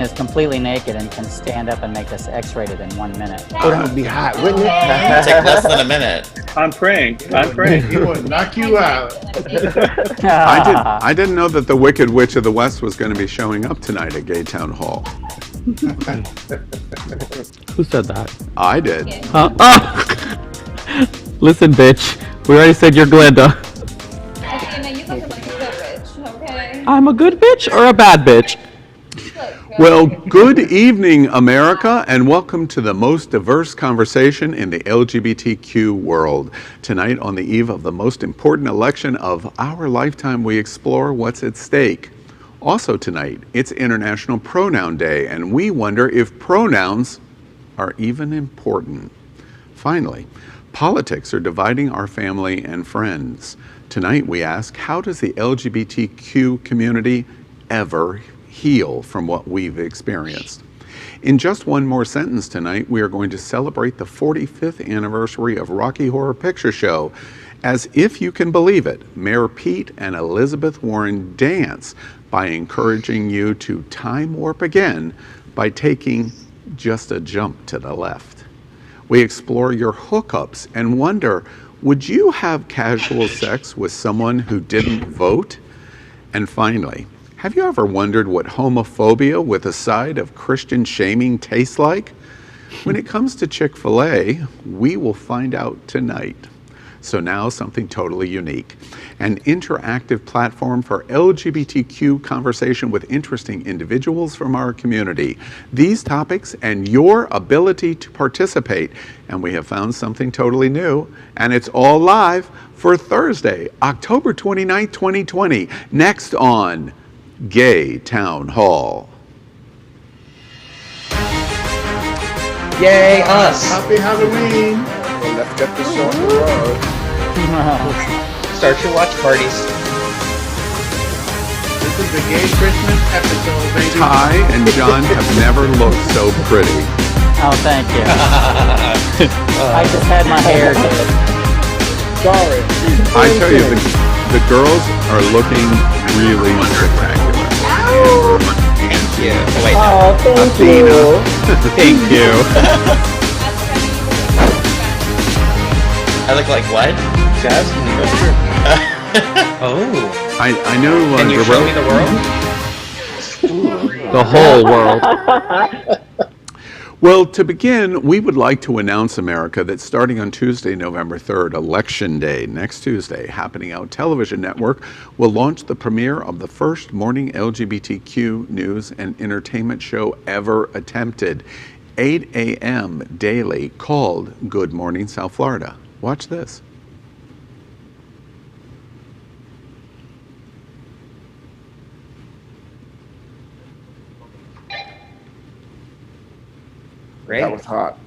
is completely naked and can stand up and make us X-rated in 1 minute. Oh, that would be hot, wouldn't it? Take less than a minute. I'm praying. He will knock you out. I didn't know that the Wicked Witch of the West was going to be showing up tonight at Gay Town Hall. Who said that? I did. Listen, bitch. We already said you're Glenda. Athena, you look like a good bitch, okay? I'm a good bitch or a bad bitch? Well, good evening, America, and welcome to the most diverse conversation in the LGBTQ world. Tonight, on the eve of the most important election of our lifetime, we explore what's at stake. Also tonight, it's International Pronoun Day, and we wonder if pronouns are even important. Finally, politics are dividing our family and friends. Tonight, we ask, how does the LGBTQ community ever heal from what we've experienced? In just one more sentence tonight, we are going to celebrate the 45th anniversary of Rocky Horror Picture Show. As if you can believe it, Mayor Pete and Elizabeth Warren dance by encouraging you to time warp again by taking just a jump to the left. We explore your hookups and wonder, would you have casual sex with someone who didn't vote? And finally, have you ever wondered what homophobia with a side of Christian shaming tastes like? When it comes to Chick-fil-A, we will find out tonight. So now something totally unique. An interactive platform for LGBTQ conversation with interesting individuals from our community. These topics and your ability to participate. And we have found something totally new, and it's all live for Thursday, October 29th, 2020. Next on Gay Town Hall. Yay, us! Happy Halloween. Well, let's get this show on the road. Start your watch parties. This is the Gay Christmas episode, baby. Ty and John have never looked so pretty. Oh, thank you. I just had my hair did. Sorry. I tell you, the girls are looking really spectacular. Thank you. Oh, wait, Oh, thank Athena. you. Thank you. I look like what? Jasmine, Oh. I know. Can you show me the world? The whole world. Well, to begin, we would like to announce, America, that starting on Tuesday, November 3rd, Election Day, next Tuesday, Happening Out Television Network will launch the premiere of the first morning LGBTQ news and entertainment show ever attempted, 8 a.m. daily, called Good Morning South Florida. Watch this. Great. That was hot.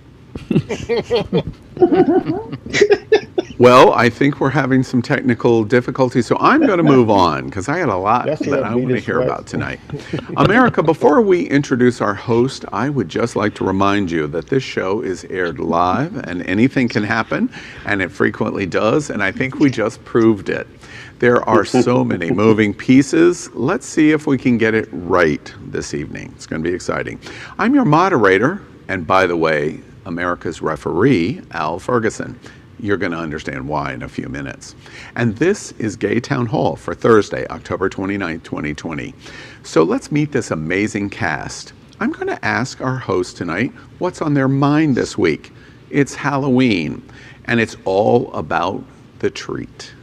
Well, I think we're having some technical difficulties, so I'm going to move on because I had a lot That's that what I made want to us hear sweat. about tonight. America, before we introduce our host, I would just like to remind you that this show is aired live and anything can happen, and it frequently does, and I think we just proved it. There are so many moving pieces. Let's see if we can get it right this evening. It's going to be exciting. I'm your moderator, and by the way, America's referee, Al Ferguson. You're going to understand why in a few minutes. And this is Gay Town Hall for Thursday, October 29th, 2020. So let's meet this amazing cast. I'm going to ask our host tonight what's on their mind this week. It's Halloween, and it's all about the treat.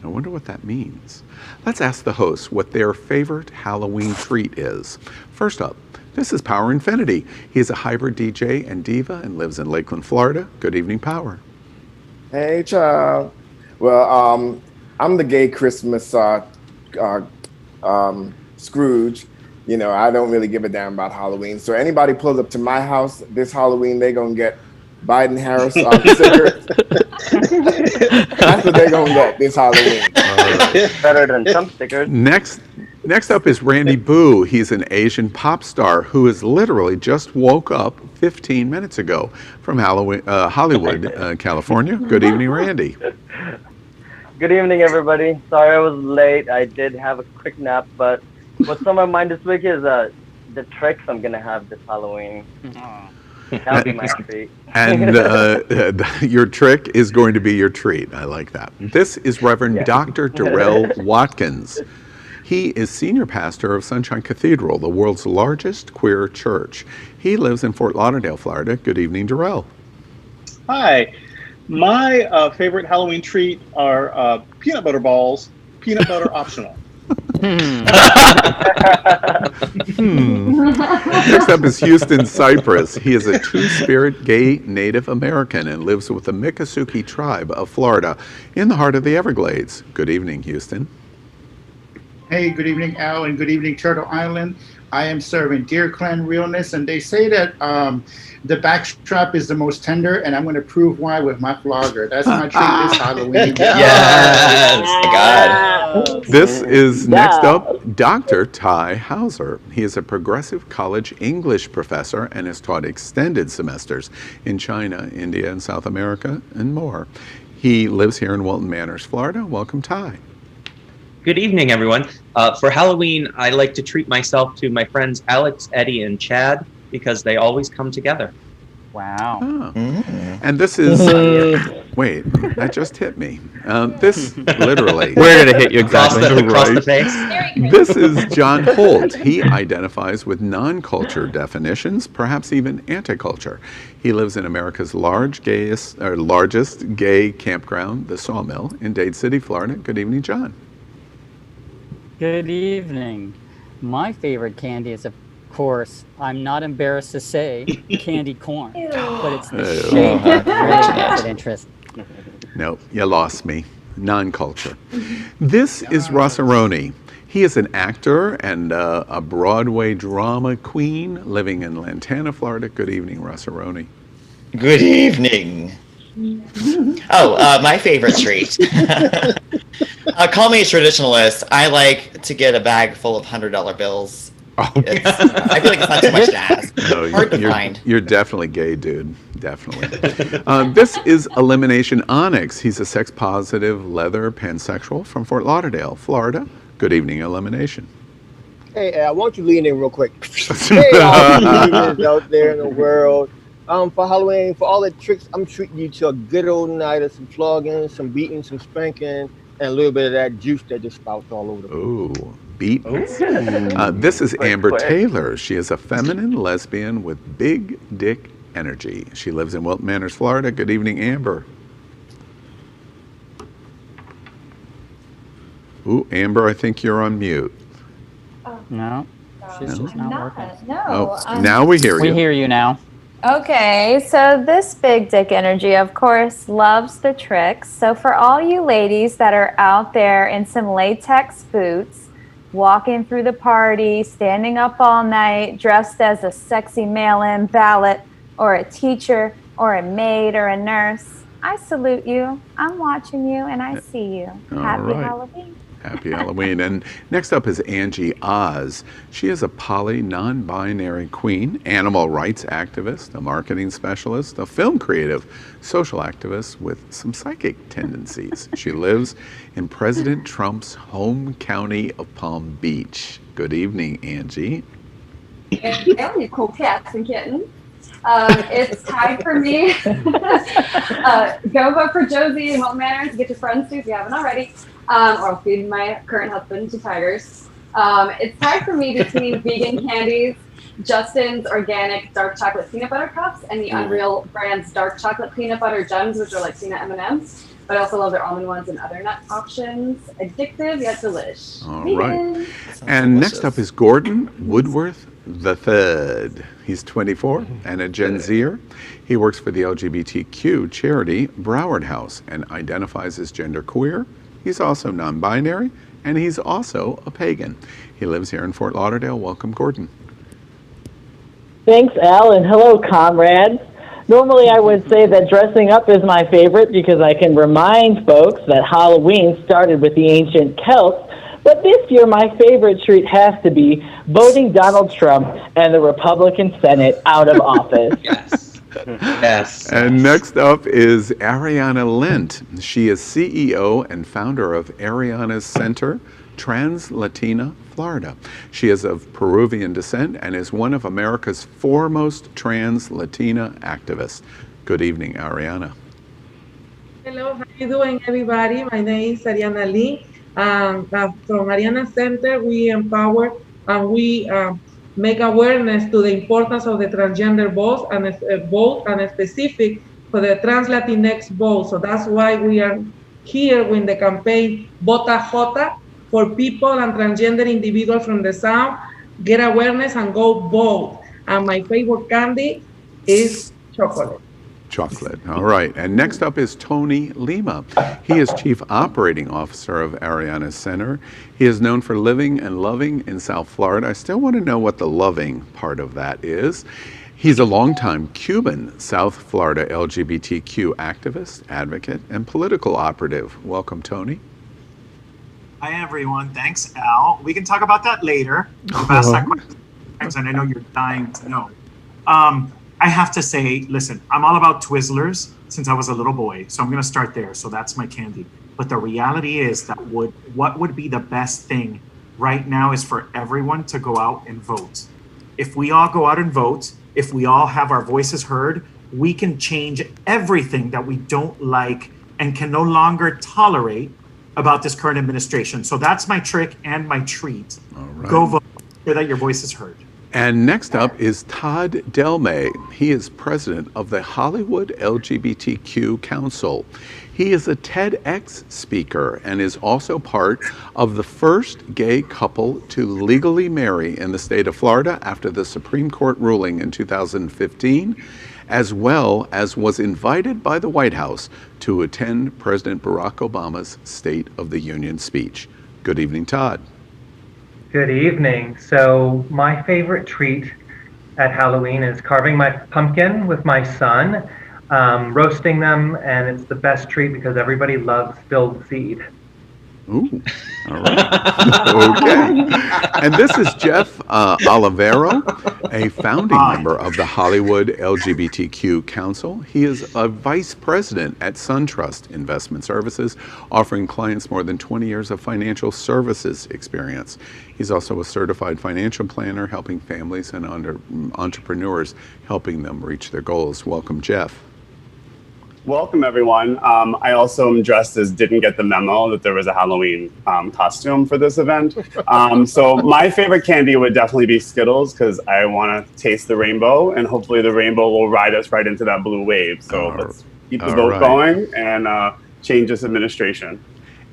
I wonder what that means. Let's ask the hosts what their favorite Halloween treat is. First up, this is Power Infinity. He is a hybrid DJ and diva and lives in Lakeland, Florida. Good evening, Power. Hey, child. Well, I'm the gay Christmas Scrooge. You know, I don't really give a damn about Halloween. So anybody pulls up to my house this Halloween, they gonna get Biden-Harris stickers. That's what they gonna get this Halloween. Better than some stickers. Next up is Randy Boo. He's an Asian pop star who has literally just woke up 15 minutes ago from Hollywood, California. Good evening, Randy. Good evening, everybody. Sorry I was late. I did have a quick nap, but what's on my mind this week is the tricks I'm gonna have this Halloween. That'll be my treat. And your trick is going to be your treat. I like that. This is Reverend Dr. Darrell Watkins. He is senior pastor of Sunshine Cathedral, the world's largest queer church. He lives in Fort Lauderdale, Florida. Good evening, Darrell. Hi. My favorite Halloween treat are peanut butter balls, peanut butter optional. Next up is Houston Cypress. He is a two-spirit gay Native American and lives with the Miccosukee tribe of Florida in the heart of the Everglades. Good evening, Houston. Hey, good evening, Al, and good evening, Turtle Island. I am serving Deer Clan realness, and they say that the backstrap is the most tender, and I'm going to prove why with my flogger. That's my treat this Halloween. Yes, God. This is next up, Dr. Ty Hauser. He is a progressive college English professor and has taught extended semesters in China, India, and South America, and more. He lives here in Wilton Manors, Florida. Welcome, Ty. Good evening, everyone. For Halloween, I like to treat myself to my friends Alex, Eddie, and Chad because they always come together. Wow. Oh. And this is, wait, that just hit me. This literally. Where did it hit you exactly? Across the face. This is John Holt. He identifies with non-culture definitions, perhaps even anti-culture. He lives in America's largest gay campground, the Sawmill, in Dade City, Florida. Good evening, John. Good evening. My favorite candy is, of course, I'm not embarrassed to say, candy corn. But it's the shape that really makes it interesting. No, you lost me. Non-culture. This is Rossaroni. He is an actor and a Broadway drama queen living in Lantana, Florida. Good evening, Rossaroni. Good evening. Oh, my favorite treat. Call me a traditionalist. I like to get a bag full of $100 bills. Oh. I feel like it's not too much to ask. No, Hard to find. You're definitely gay, dude. Definitely. This is Elimination Onyx. He's a sex-positive leather pansexual from Fort Lauderdale, Florida. Good evening, Elimination. Hey, Al, why don't you lean in real quick? Hey, all the humans out there in the world. For Halloween, for all the tricks, I'm treating you to a good old night of some flogging, some beating, some spanking, and a little bit of that juice that just spouts all over the place. Ooh, beatings. This is Amber Taylor. She is a feminine lesbian with big dick energy. She lives in Wilton Manors, Florida. Good evening, Amber. Ooh, Amber, I think you're on mute. No, she's just not working. No. Oh, now we hear you. We hear you now. Okay, so this big dick energy, of course, loves the tricks. So for all you ladies that are out there in some latex boots, walking through the party, standing up all night, dressed as a sexy mail-in ballot, or a teacher, or a maid, or a nurse, I salute you. I'm watching you, and I see you. Happy Halloween. Happy Halloween. And next up is Angie Oz. She is a poly, non-binary queen, animal rights activist, a marketing specialist, a film creative, social activist with some psychic tendencies. She lives in President Trump's home county of Palm Beach. Good evening, Angie. You cool cats and kittens. It's time for me. Go vote for Josie and Wilton Manors. Get your friends too if you haven't already. Or I'll feed my current husband to tigers. It's time for me between vegan candies, Justin's organic dark chocolate peanut butter cups, and the Unreal Brands dark chocolate peanut butter gems, which are like peanut M&Ms. But I also love their almond ones and other nut options. Addictive yet delish. All right. And next up is Gordon Woodworth III. He's 24 and a Gen Zer. He works for the LGBTQ charity Broward House and identifies as genderqueer. He's also non-binary, and he's also a pagan. He lives here in Fort Lauderdale. Welcome, Gordon. Thanks, Al, and hello, comrades. Normally, I would say that dressing up is my favorite because I can remind folks that Halloween started with the ancient Celts. But this year, my favorite treat has to be voting Donald Trump and the Republican Senate out of office. Yes. Yes. And next up is Ariana Lent. She is CEO and founder of Ariana's Center, Trans Latina Florida. She is of Peruvian descent and is one of America's foremost trans Latina activists. Good evening, Ariana. Hello, how you doing, everybody? My name is Ariana Lee. From Ariana Center, we empower and we make awareness to the importance of the transgender vote and specific for the trans Latinx vote. So that's why we are here with the campaign Vota Jota for people and transgender individuals from the South. Get awareness and go vote. And my favorite candy is chocolate. Chocolate. All right. And next up is Tony Lima. He is Chief Operating Officer of Ariana Center. He is known for living and loving in South Florida. I still want to know what the loving part of that is. He's a longtime Cuban South Florida LGBTQ activist, advocate, and political operative. Welcome, Tony. Hi, everyone. Thanks, Al. We can talk about that later. I've asked that question, and I know you're dying to know. I have to say, listen, I'm all about Twizzlers since I was a little boy, so I'm going to start there. So that's my candy. But the reality is that what would be the best thing right now is for everyone to go out and vote. If we all go out and vote, if we all have our voices heard, we can change everything that we don't like and can no longer tolerate about this current administration. So that's my trick and my treat. All right. Go vote so that your voice is heard. And next up is Todd Delmay. He is president of the Hollywood LGBTQ Council. He is a TEDx speaker and is also part of the first gay couple to legally marry in the state of Florida after the Supreme Court ruling in 2015, as well as was invited by the White House to attend President Barack Obama's State of the Union speech. Good evening, Todd. Good evening. So my favorite treat at Halloween is carving my pumpkin with my son, roasting them, and it's the best treat because everybody loves spilled seed. Ooh, all right. Okay. And this is Jeff Olivero, a founding member of the Hollywood LGBTQ Council. He is a vice president at SunTrust Investment Services, offering clients more than 20 years of financial services experience. He's also a certified financial planner, helping families and entrepreneurs, helping them reach their goals. Welcome, Jeff. Welcome, everyone. I also am dressed as didn't get the memo that there was a Halloween costume for this event. So my favorite candy would definitely be Skittles because I want to taste the rainbow, and hopefully the rainbow will ride us right into that blue wave. So let's keep the vote going and change this administration.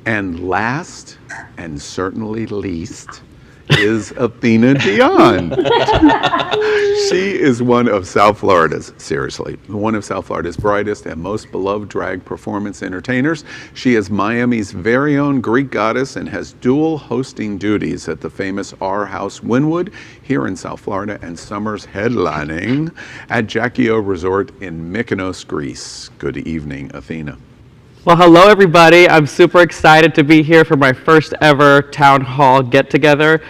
And last, and certainly least, is Athena Dion. She is one of South Florida's brightest and most beloved drag performance entertainers. She is Miami's very own Greek goddess and has dual hosting duties at the famous R House Wynwood here in South Florida and summers headlining at Jackie O Resort in Mykonos, Greece. Good evening, Athena. Well, hello, everybody. I'm super excited to be here for my first ever town hall get-together.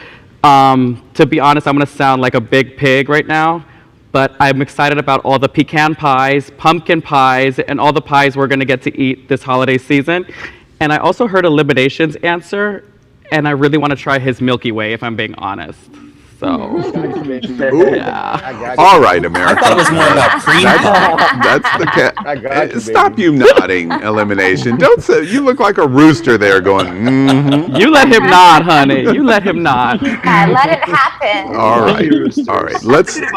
To be honest, I'm going to sound like a big pig right now, but I'm excited about all the pecan pies, pumpkin pies, and all the pies we're going to get to eat this holiday season. And I also heard a Liberations answer, and I really want to try his Milky Way, if I'm being honest. So, yeah. All right, America. I thought it was more about cream pie. That's the cat. I got you, Stop baby. you nodding, elimination. Don't say, you look like a rooster there going, mm-hmm. You let him nod, honey. You let him nod. Let it happen. All right. All right.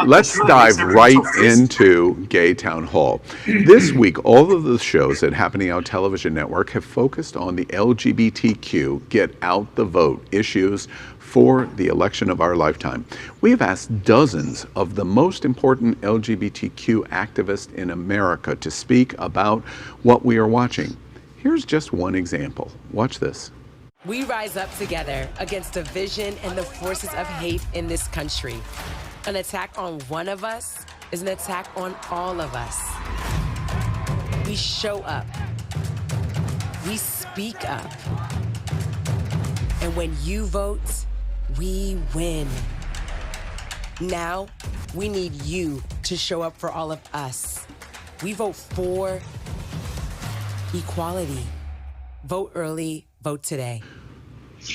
Let's dive right into Gay Town Hall. This week, all of the shows at Happening Out Television Network have focused on the LGBTQ Get Out the Vote issues for the election of our lifetime. We have asked dozens of the most important LGBTQ activists in America to speak about what we are watching. Here's just one example. Watch this. We rise up together against division and the forces of hate in this country. An attack on one of us is an attack on all of us. We show up. We speak up. And when you vote, we win. Now, we need you to show up for all of us. We vote for equality. Vote early, vote today.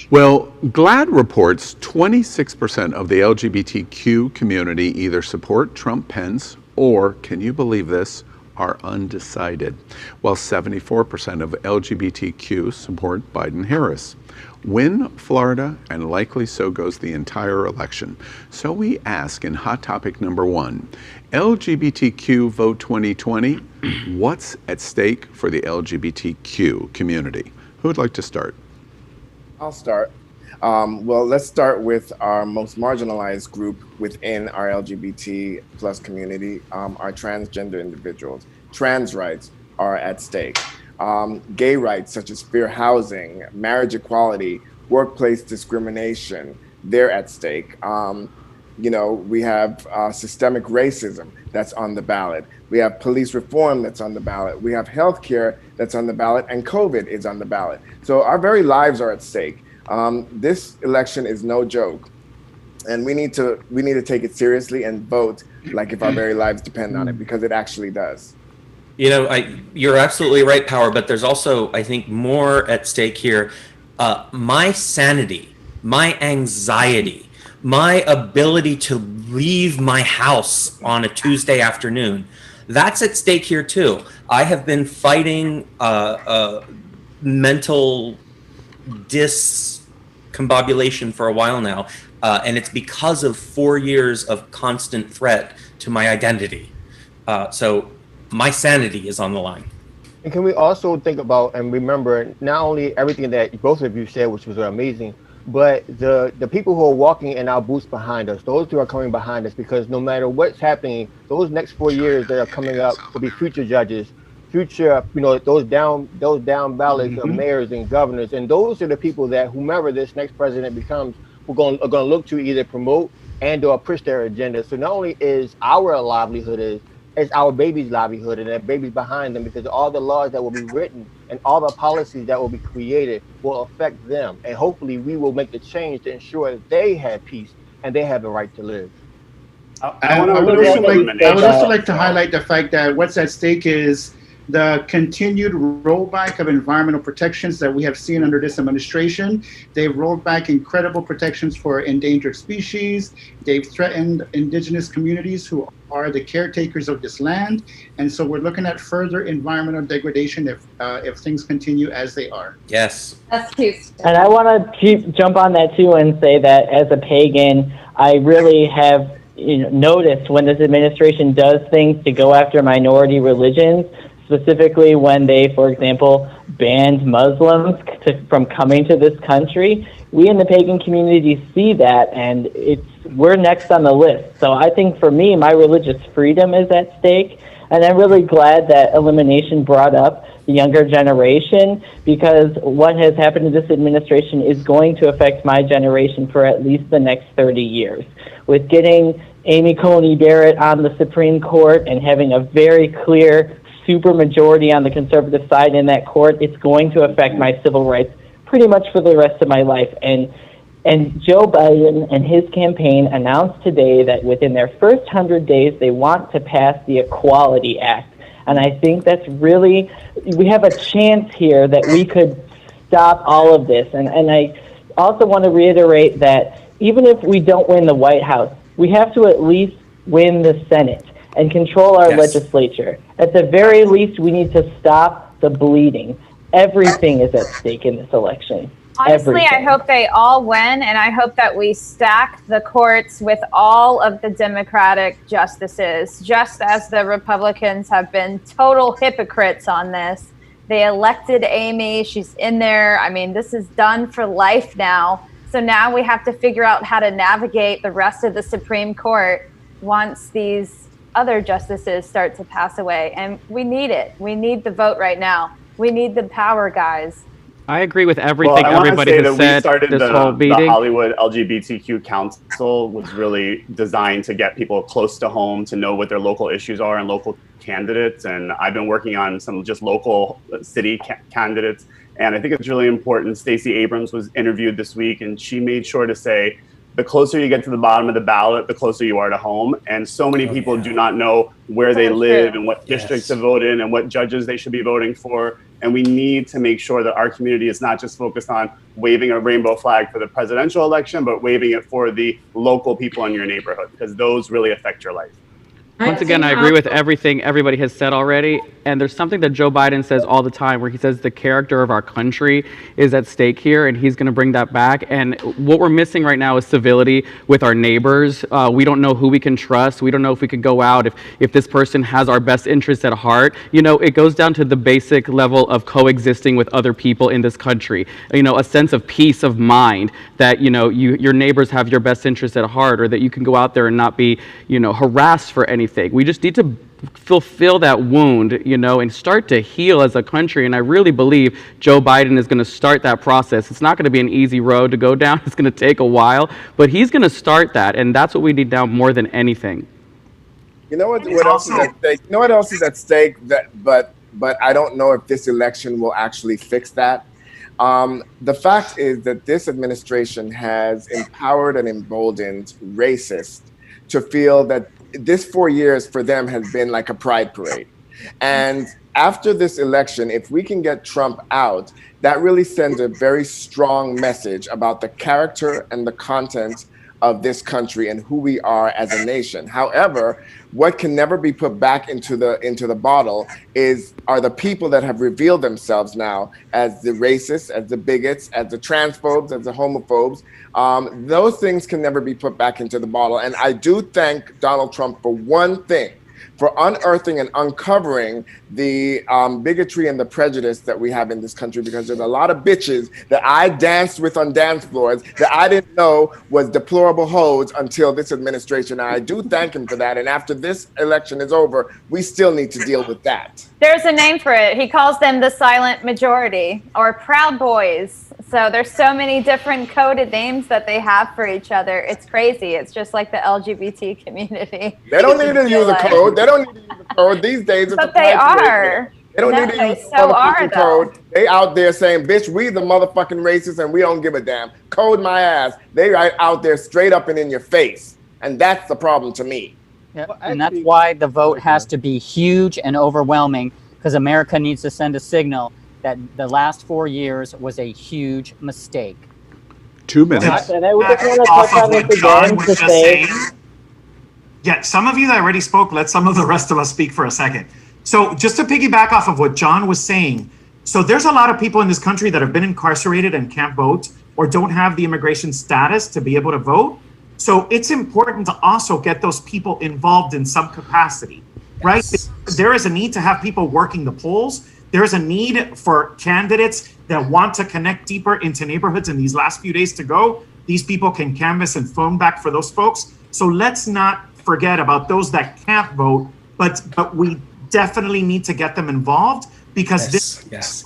Well, GLAAD reports 26% of the LGBTQ community either support Trump-Pence or, can you believe this, are undecided, while 74% of LGBTQ support Biden-Harris. Win Florida, and likely so goes the entire election. So we ask in Hot Topic number 1, LGBTQ Vote 2020, what's at stake for the LGBTQ community? Who would like to start? I'll start. Well, let's start with our most marginalized group within our LGBT plus community, our transgender individuals. Trans rights are at stake. Gay rights such as fair housing, marriage equality, workplace discrimination, they're at stake. You know, we have systemic racism that's on the ballot. We have police reform that's on the ballot. We have healthcare that's on the ballot, and COVID is on the ballot. So our very lives are at stake. This election is no joke, and we need to take it seriously and vote like if our very lives depend on it, because it actually does. You know, you're absolutely right, Power, but there's also, I think, more at stake here. My sanity, my anxiety, my ability to leave my house on a Tuesday afternoon, that's at stake here too. I have been fighting mental discombobulation for a while now, and it's because of 4 years of constant threat to my identity. So my sanity is on the line. And can we also think about and remember not only everything that both of you said, which was amazing, but the people who are walking in our boots behind us, those who are coming behind us, because no matter what's happening, those next 4 years that are coming up will be future judges, future, you know, those down ballots of mayors and governors, and those are the people that whomever this next president becomes, are going to look to either promote and or push their agenda. So not only is our livelihood it's our baby's livelihood and their babies behind them, because all the laws that will be written and all the policies that will be created will affect them. And hopefully we will make the change to ensure that they have peace and they have the right to live. I would also like to highlight the fact that what's at stake is the continued rollback of environmental protections that we have seen under this administration. They've rolled back incredible protections for endangered species. They've threatened indigenous communities who are the caretakers of this land. And so we're looking at further environmental degradation if things continue as they are. Yes. That's cute. And I want to jump on that too and say that as a pagan, I really have noticed when this administration does things to go after minority religions, specifically when they, for example, banned Muslims from coming to this country. We in the pagan community see that, and we're next on the list. So I think for me, my religious freedom is at stake, and I'm really glad that elimination brought up the younger generation, because what has happened to this administration is going to affect my generation for at least the next 30 years. With getting Amy Coney Barrett on the Supreme Court and having a very clear super majority on the conservative side in that court, it's going to affect my civil rights pretty much for the rest of my life. And Joe Biden and his campaign announced today that within their first 100 days, they want to pass the Equality Act. And I think that's really, we have a chance here that we could stop all of this. And I also want to reiterate that even if we don't win the White House, we have to at least win the Senate and control our legislature. At the very least, we need to stop the bleeding. Everything is at stake in this election. Honestly, Everything. I hope they all win, and I hope that we stack the courts with all of the Democratic justices, just as the Republicans have been total hypocrites on this. They elected Amy. She's in there. I mean, this is done for life now. So now we have to figure out how to navigate the rest of the Supreme Court once these other justices start to pass away. And we need it. We need the vote right now. We need the power, guys. I agree with everything everybody has said this whole meeting. The Hollywood LGBTQ Council was really designed to get people close to home, to know what their local issues are and local candidates. And I've been working on some just local city candidates. And I think it's really important. Stacey Abrams was interviewed this week, and she made sure to say, the closer you get to the bottom of the ballot, the closer you are to home. And so many people do not know where they live and what districts to vote in and what judges they should be voting for. And we need to make sure that our community is not just focused on waving a rainbow flag for the presidential election, but waving it for the local people in your neighborhood, because those really affect your life. Once again, I agree with everything everybody has said already. And there's something that Joe Biden says all the time where he says the character of our country is at stake here, and he's going to bring that back. And what we're missing right now is civility with our neighbors. We don't know who we can trust. We don't know if we can go out, if this person has our best interests at heart. You know, it goes down to the basic level of coexisting with other people in this country. You know, a sense of peace of mind that, you know, your neighbors have your best interests at heart, or that you can go out there and not be, you know, harassed for anything. We just need to fulfill that wound, you know, and start to heal as a country. And I really believe Joe Biden is going to start that process. It's not going to be an easy road to go down. It's going to take a while, but he's going to start that. And that's what we need now more than anything. You know what else is at stake? You know what else is at stake? But I don't know if this election will actually fix that. The fact is that this administration has empowered and emboldened racists to feel that this 4 years for them has been like a pride parade. And after this election, if we can get Trump out, that really sends a very strong message about the character and the content of this country and who we are as a nation. However, what can never be put back into the bottle are the people that have revealed themselves now as the racists, as the bigots, as the transphobes, as the homophobes. Those things can never be put back into the bottle. And I do thank Donald Trump for one thing, for unearthing and uncovering the bigotry and the prejudice that we have in this country, because there's a lot of bitches that I danced with on dance floors that I didn't know was deplorable hoes until this administration. And I do thank him for that. And after this election is over, we still need to deal with that. There's a name for it. He calls them the silent majority, or Proud Boys. So there's so many different coded names that they have for each other. It's crazy. It's just like the LGBT community. They don't need to use a code. They don't need to use a code these days. But they are. They don't need to use a motherfucking code. They out there saying, bitch, we the motherfucking racists and we don't give a damn. Code my ass. They right out there straight up and in your face. And that's the problem to me. Yeah, and that's why the vote has to be huge and overwhelming, because America needs to send a signal that the last 4 years was a huge mistake. 2 minutes. And I would just want to touch on this again to say. Yeah, some of you that already spoke, let some of the rest of us speak for a second. So just to piggyback off of what John was saying, so there's a lot of people in this country that have been incarcerated and can't vote or don't have the immigration status to be able to vote. So it's important to also get those people involved in some capacity, right? Yes. There is a need to have people working the polls. There is a need for candidates that want to connect deeper into neighborhoods in these last few days to go. These people can canvass and phone back for those folks. So let's not forget about those that can't vote, but we definitely need to get them involved, because Yes.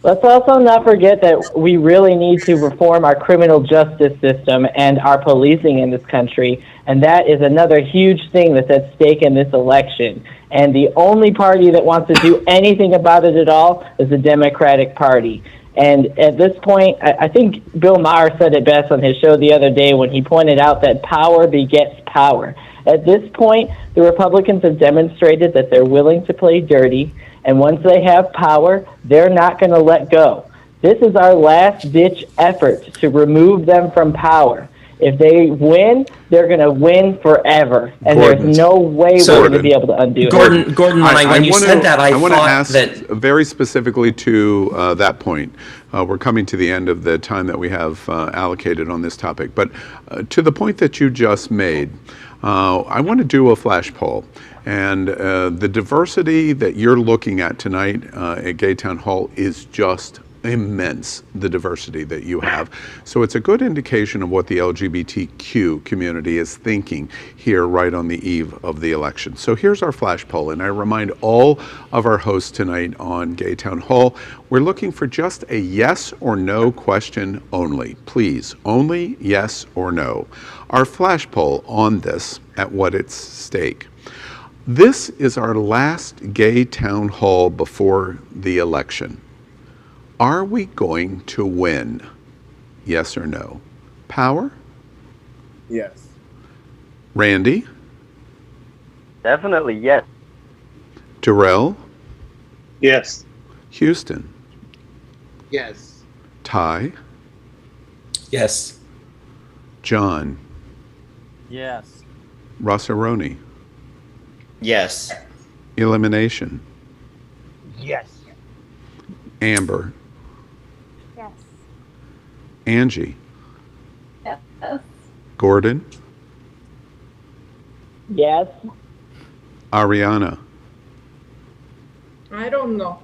Let's also not forget that we really need to reform our criminal justice system and our policing in this country. And that is another huge thing that's at stake in this election. And the only party that wants to do anything about it at all is the Democratic Party. And at this point, I think Bill Maher said it best on his show the other day when he pointed out that power begets power. At this point, the Republicans have demonstrated that they're willing to play dirty, and once they have power, they're not going to let go. This is our last-ditch effort to remove them from power. If they win, they're going to win forever, and there's no way we're going to be able to undo it. Gordon, when you said that, I want to thought ask that very specifically to that point. We're coming to the end of the time that we have allocated on this topic, but to the point that you just made, I want to do a flash poll. And the diversity that you're looking at tonight at Gay Town Hall is just immense, the diversity that you have. So it's a good indication of what the LGBTQ community is thinking here right on the eve of the election. So here's our flash poll, and I remind all of our hosts tonight on Gay Town Hall, we're looking for just a yes or no question only. Please, only yes or no. Our flash poll on this at what it's stake. This is our last Gay Town Hall before the election. Are we going to win? Yes or no? Power? Yes. Randy? Definitely yes. Darrell? Yes. Houston, Yes. Ty, Yes. John, Yes. Rossaroni, Yes. elimination, Yes. Amber, Yes. Angie, Yes. Gordon, Yes. Ariana. I don't know.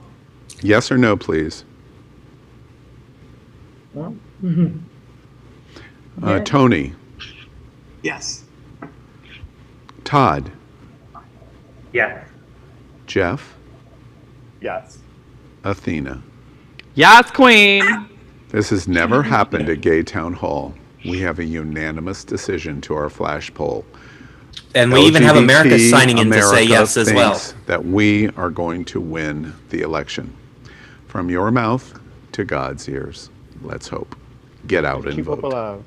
Yes or no, please. Yes. Tony, Yes. Todd, Yes. Jeff, Yes. Athena. Yes, queen. This has never happened at Gay Town Hall. We have a unanimous decision to our flash poll. And we even have America signing in to say yes as well. thinks that we are going to win the election. From your mouth to God's ears. Let's hope. Get out and Keep vote. hope alive.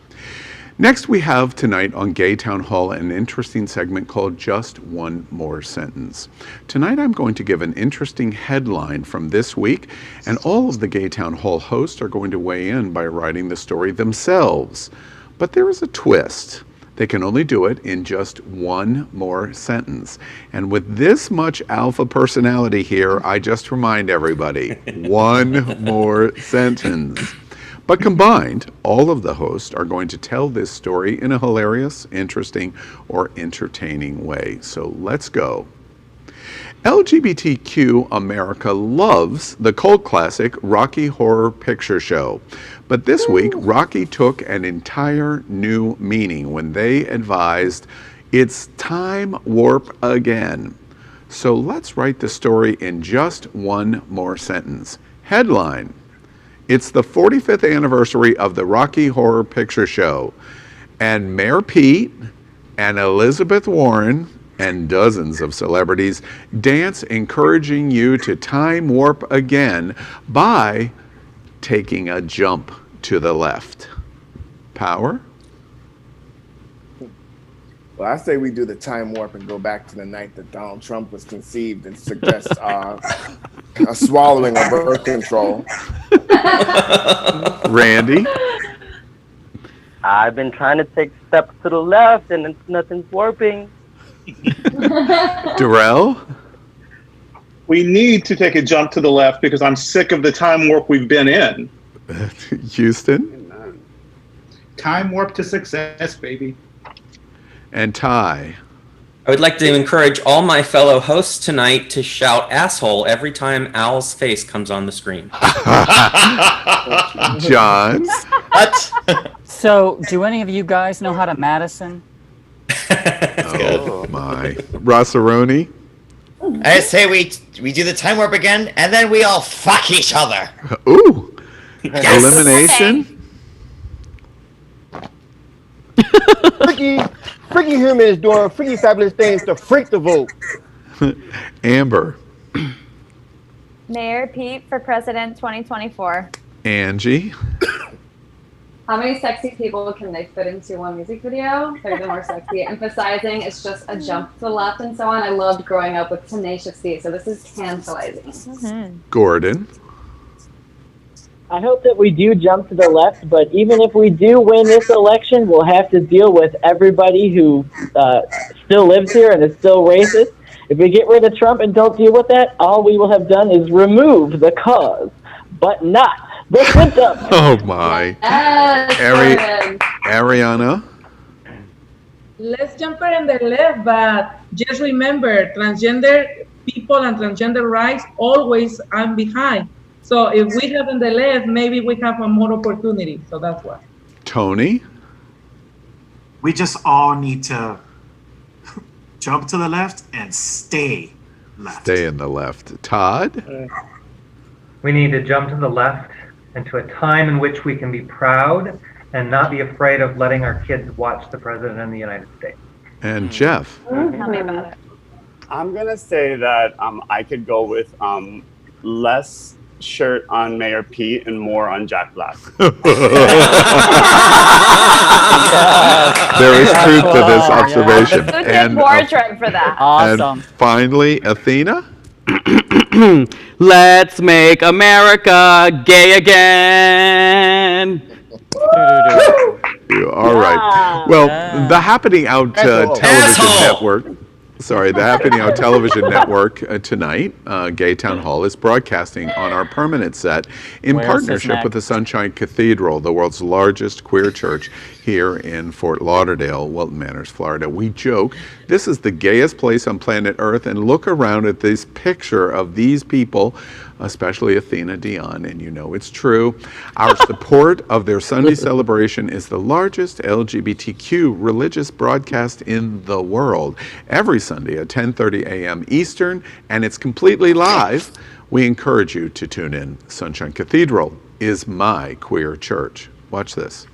Next, we have tonight on Gay Town Hall an interesting segment called Just One More Sentence. Tonight, I'm going to give an interesting headline from this week, and all of the Gay Town Hall hosts are going to weigh in by writing the story themselves. But there is a twist. They can only do it in just one more sentence. And with this much alpha personality here, I just remind everybody, one more sentence. But combined, all of the hosts are going to tell this story in a hilarious, interesting, or entertaining way. So let's go. LGBTQ America loves the cult classic Rocky Horror Picture Show. But this week, Rocky took an entire new meaning when they advised it's time warp again. So let's write the story in just one more sentence. Headline: it's the 45th anniversary of the Rocky Horror Picture Show, and Mayor Pete and Elizabeth Warren and dozens of celebrities dance, encouraging you to time warp again by taking a jump to the left. Power? Well, I say we do the time warp and go back to the night that Donald Trump was conceived and suggest a swallowing of birth control. Randy? I've been trying to take steps to the left and it's nothing's warping. Darrell? We need to take a jump to the left because I'm sick of the time warp we've been in. Houston? Time warp to success, baby. And Ty? I would like to encourage all my fellow hosts tonight to shout asshole every time Al's face comes on the screen. John? What? So, do any of you guys know how to Madison? Oh my. Rossaroni? I say we do the time warp again, and then we all fuck each other. Ooh. Yes. Elimination? Freaky Human is doing freaky fabulous things to freak the vote. Amber? Mayor Pete for President 2024. Angie? How many sexy people can they fit into one music video? They're the more sexy. Emphasizing it's just a jump to the left and so on. I loved growing up with Tenacious D, so this is tantalizing. Gordon? I hope that we do jump to the left, but even if we do win this election, we'll have to deal with everybody who still lives here and is still racist. If we get rid of Trump and don't deal with that, all we will have done is remove the cause, but not the symptom. Oh my. Ariana? Let's jump in the left, but just remember, transgender people and transgender rights always I'm behind. So if we have in the left, maybe we have a more opportunity. So that's why. Tony? We just all need to jump to the left and stay left. Stay in the left. Todd? We need to jump to the left into a time in which we can be proud and not be afraid of letting our kids watch the President of the United States. And Jeff? Tell me about it. I'm going to say that I could go with less shirt on Mayor Pete and more on Jack Black. There is truth to this observation. Wardrobe for that. And finally, Athena? Let's make America gay again. All right. Well, the Happening Out Television Network. Sorry, the Happening Out Television Network tonight, Gay Town Hall, is broadcasting on our permanent set in partnership with the Sunshine Cathedral, the world's largest queer church here in Fort Lauderdale, Wilton Manors, Florida. We joke, this is the gayest place on planet Earth, and look around at this picture of these people, especially Athena Dion, and you know it's true. Our support of their Sunday celebration is the largest LGBTQ religious broadcast in the world. Every Sunday at 10:30 a.m. Eastern, and it's completely live. We encourage you to tune in. Sunshine Cathedral is my queer church. Watch this.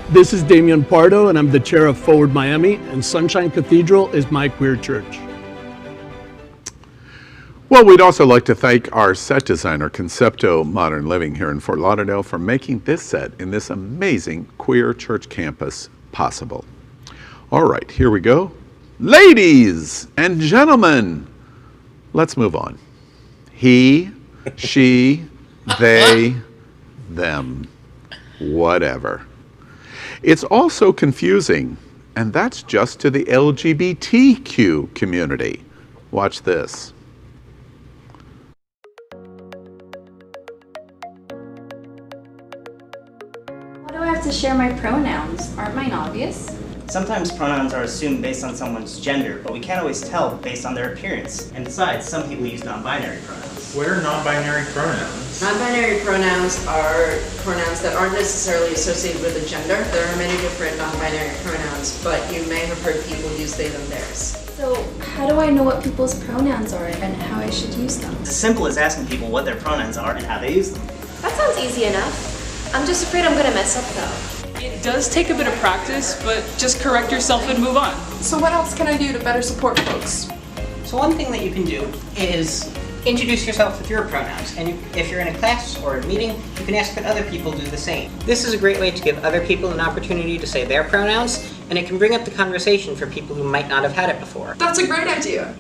This is Damian Pardo, and I'm the chair of Forward Miami, and Sunshine Cathedral is my queer church. Well, we'd also like to thank our set designer, Concepto Modern Living here in Fort Lauderdale, for making this set in this amazing queer church campus possible. All right, here we go. Ladies and gentlemen, let's move on. He, she, they, them, whatever. It's also confusing, and that's just to the LGBTQ community. Watch this. Why do I have to share my pronouns? Aren't mine obvious? Sometimes pronouns are assumed based on someone's gender, but we can't always tell based on their appearance. And besides, some people use non-binary pronouns. What are non-binary pronouns? Non-binary pronouns are pronouns that aren't necessarily associated with a gender. There are many different non-binary pronouns, but you may have heard people use they, them, theirs. So how do I know what people's pronouns are and how I should use them? It's as simple as asking people what their pronouns are and how they use them. That sounds easy enough. I'm just afraid I'm gonna mess up though. It does take a bit of practice, but just correct yourself and move on. So what else can I do to better support folks? So one thing that you can do is introduce yourself with your pronouns, and if you're in a class or a meeting, you can ask that other people do the same. This is a great way to give other people an opportunity to say their pronouns, and it can bring up the conversation for people who might not have had it before. That's a great idea.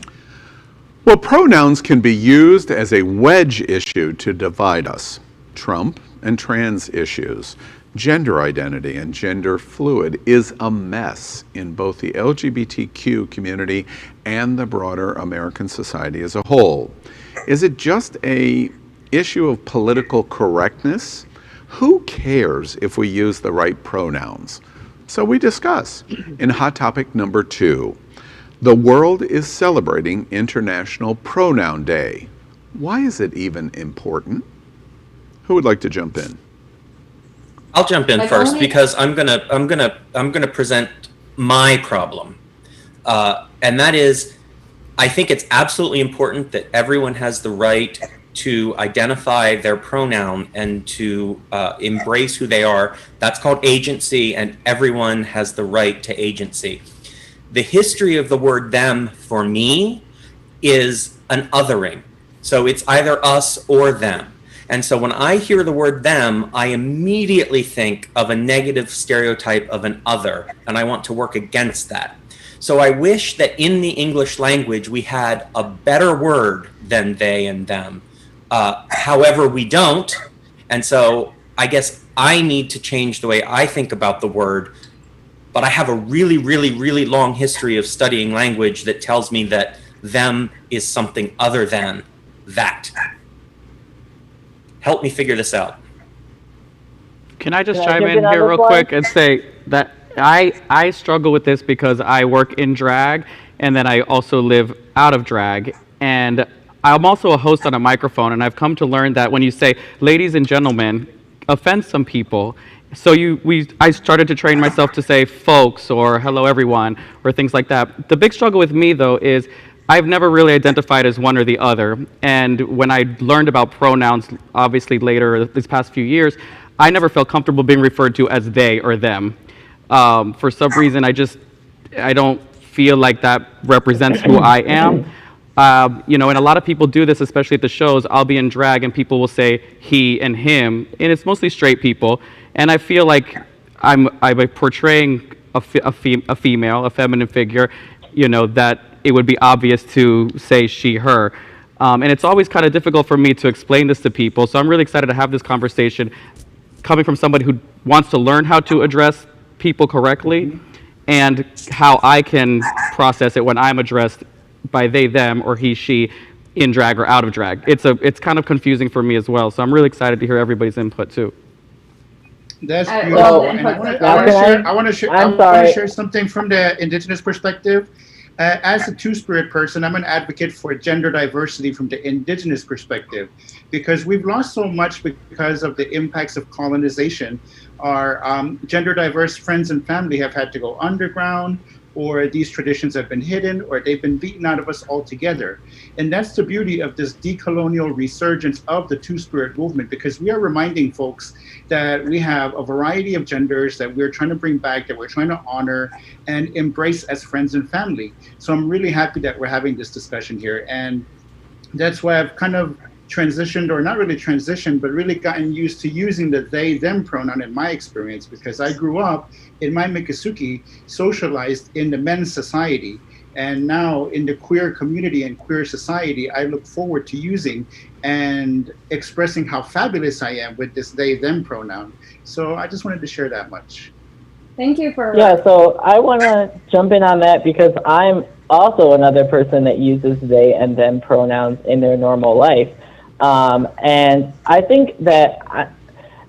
Well, pronouns can be used as a wedge issue to divide us. Trump and trans issues, gender identity and gender fluid is a mess in both the LGBTQ community and the broader American society as a whole. Is it just a issue of political correctness? Who cares if we use the right pronouns? So we discuss in Hot Topic number 2. The world is celebrating International Pronoun Day. Why is it even important? Who would like to jump in? I'll jump in first because I'm gonna present my problem, and that is, I think it's absolutely important that everyone has the right to identify their pronoun and to embrace who they are. That's called agency, and everyone has the right to agency. The history of the word them for me is an othering. So it's either us or them. And so when I hear the word them, I immediately think of a negative stereotype of an other, and I want to work against that. So I wish that in the English language we had a better word than they and them. However, we don't. And so I guess I need to change the way I think about the word. But I have a really, really, really long history of studying language that tells me that them is something other than that. Help me figure this out. Can I just chime in here real quick and say that I struggle with this because I work in drag and then I also live out of drag, and I'm also a host on a microphone, and I've come to learn that when you say "ladies and gentlemen," offends some people. So I started to train myself to say "folks" or "hello everyone" or things like that. The big struggle with me though is I've never really identified as one or the other. And when I learned about pronouns, obviously later these past few years, I never felt comfortable being referred to as they or them. For some reason, I don't feel like that represents who I am. You know, and a lot of people do this, especially at the shows. I'll be in drag and people will say he and him, and it's mostly straight people. And I feel like I'm portraying a female, a feminine figure, you know, that it would be obvious to say she, her. And it's always kind of difficult for me to explain this to people. So I'm really excited to have this conversation coming from somebody who wants to learn how to address people correctly and how I can process it when I'm addressed by they, them, or he, she in drag or out of drag. It's kind of confusing for me as well. So I'm really excited to hear everybody's input too. That's I beautiful. love And input. I want to sorry. share something from the indigenous perspective. As a two-spirit person, I'm an advocate for gender diversity from the indigenous perspective, because we've lost so much because of the impacts of colonization. Our gender diverse friends and family have had to go underground, or these traditions have been hidden, or they've been beaten out of us altogether. And that's the beauty of this decolonial resurgence of the two-spirit movement, because we are reminding folks that we have a variety of genders that we're trying to bring back, that we're trying to honor and embrace as friends and family. So I'm really happy that we're having this discussion here. And that's why I've kind of transitioned, or not really transitioned, but really gotten used to using the they, them pronoun in my experience, because I grew up in my Miccosukee socialized in the men's society. And now in the queer community and queer society, I look forward to using and expressing how fabulous I am with this they, them pronoun. So I just wanted to share that much. Thank you for. Yeah, so I want to jump in on that because I'm also another person that uses they and them pronouns in their normal life. And I think that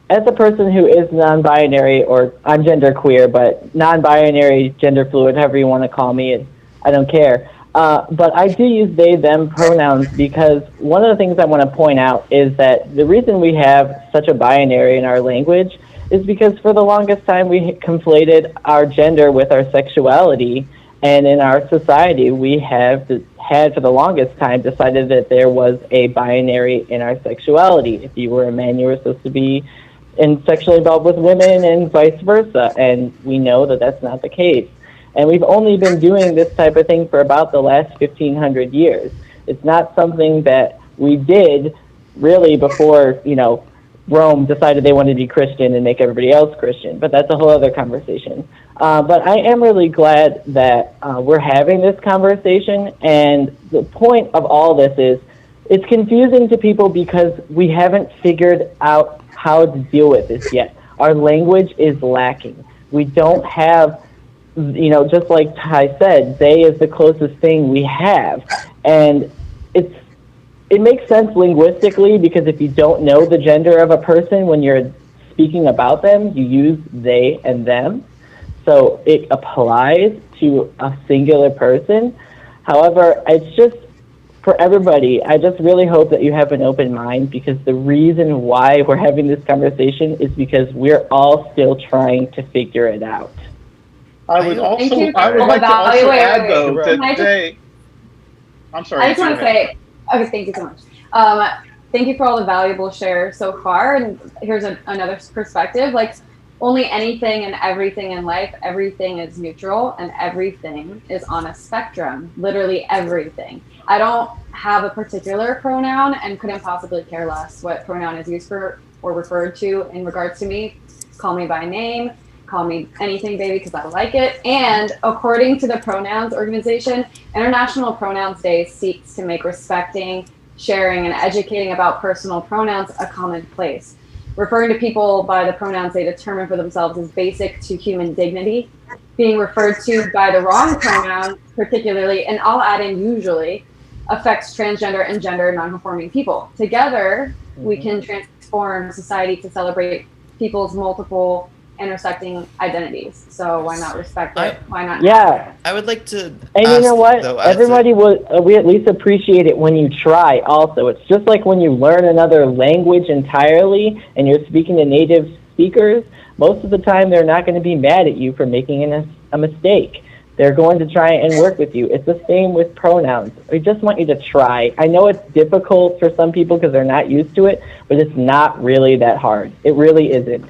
as a person who is non-binary, or I'm genderqueer, but non-binary, gender fluid, however you want to call me, I don't care. But I do use they, them pronouns because one of the things I want to point out is that the reason we have such a binary in our language is because for the longest time we conflated our gender with our sexuality. And in our society, we had for the longest time decided that there was a binary in our sexuality. If you were a man, you were supposed to be sexually involved with women and vice versa. And we know that that's not the case. And we've only been doing this type of thing for about the last 1,500 years. It's not something that we did really before, you know, Rome decided they wanted to be Christian and make everybody else Christian, but that's a whole other conversation. But I am really glad that we're having this conversation, and the point of all this is it's confusing to people because we haven't figured out how to deal with this yet. Our language is lacking. We don't have, you know, just like Ty said, they is the closest thing we have, and it makes sense linguistically because if you don't know the gender of a person when you're speaking about them, you use they and them. So it applies to a singular person. However, it's just for everybody, I just really hope that you have an open mind, because the reason why we're having this conversation is because we're all still trying to figure it out. I would like to also add though that they, I'm sorry. I just want to say, okay, thank you so much. Thank you for all the valuable shares so far. And here's another perspective. Like, only anything and everything in life, everything is neutral and everything is on a spectrum, literally everything. I don't have a particular pronoun and couldn't possibly care less what pronoun is used for or referred to in regards to me. Call me by name, call me anything, baby, because I like it. And according to the Pronouns Organization, International Pronouns Day seeks to make respecting, sharing, and educating about personal pronouns a commonplace. Referring to people by the pronouns they determine for themselves is basic to human dignity. Being referred to by the wrong pronoun, particularly, and I'll add in usually, affects transgender and gender nonconforming people. Together, we can transform society to celebrate people's multiple intersecting identities. So why not respect it? Why not? Yeah. I would like to And you know what? though, Everybody we at least appreciate it when you try also. It's just like when you learn another language entirely and you're speaking to native speakers, most of the time they're not going to be mad at you for making a mistake. They're going to try and work with you. It's the same with pronouns. We just want you to try. I know it's difficult for some people because they're not used to it, but it's not really that hard. It really isn't.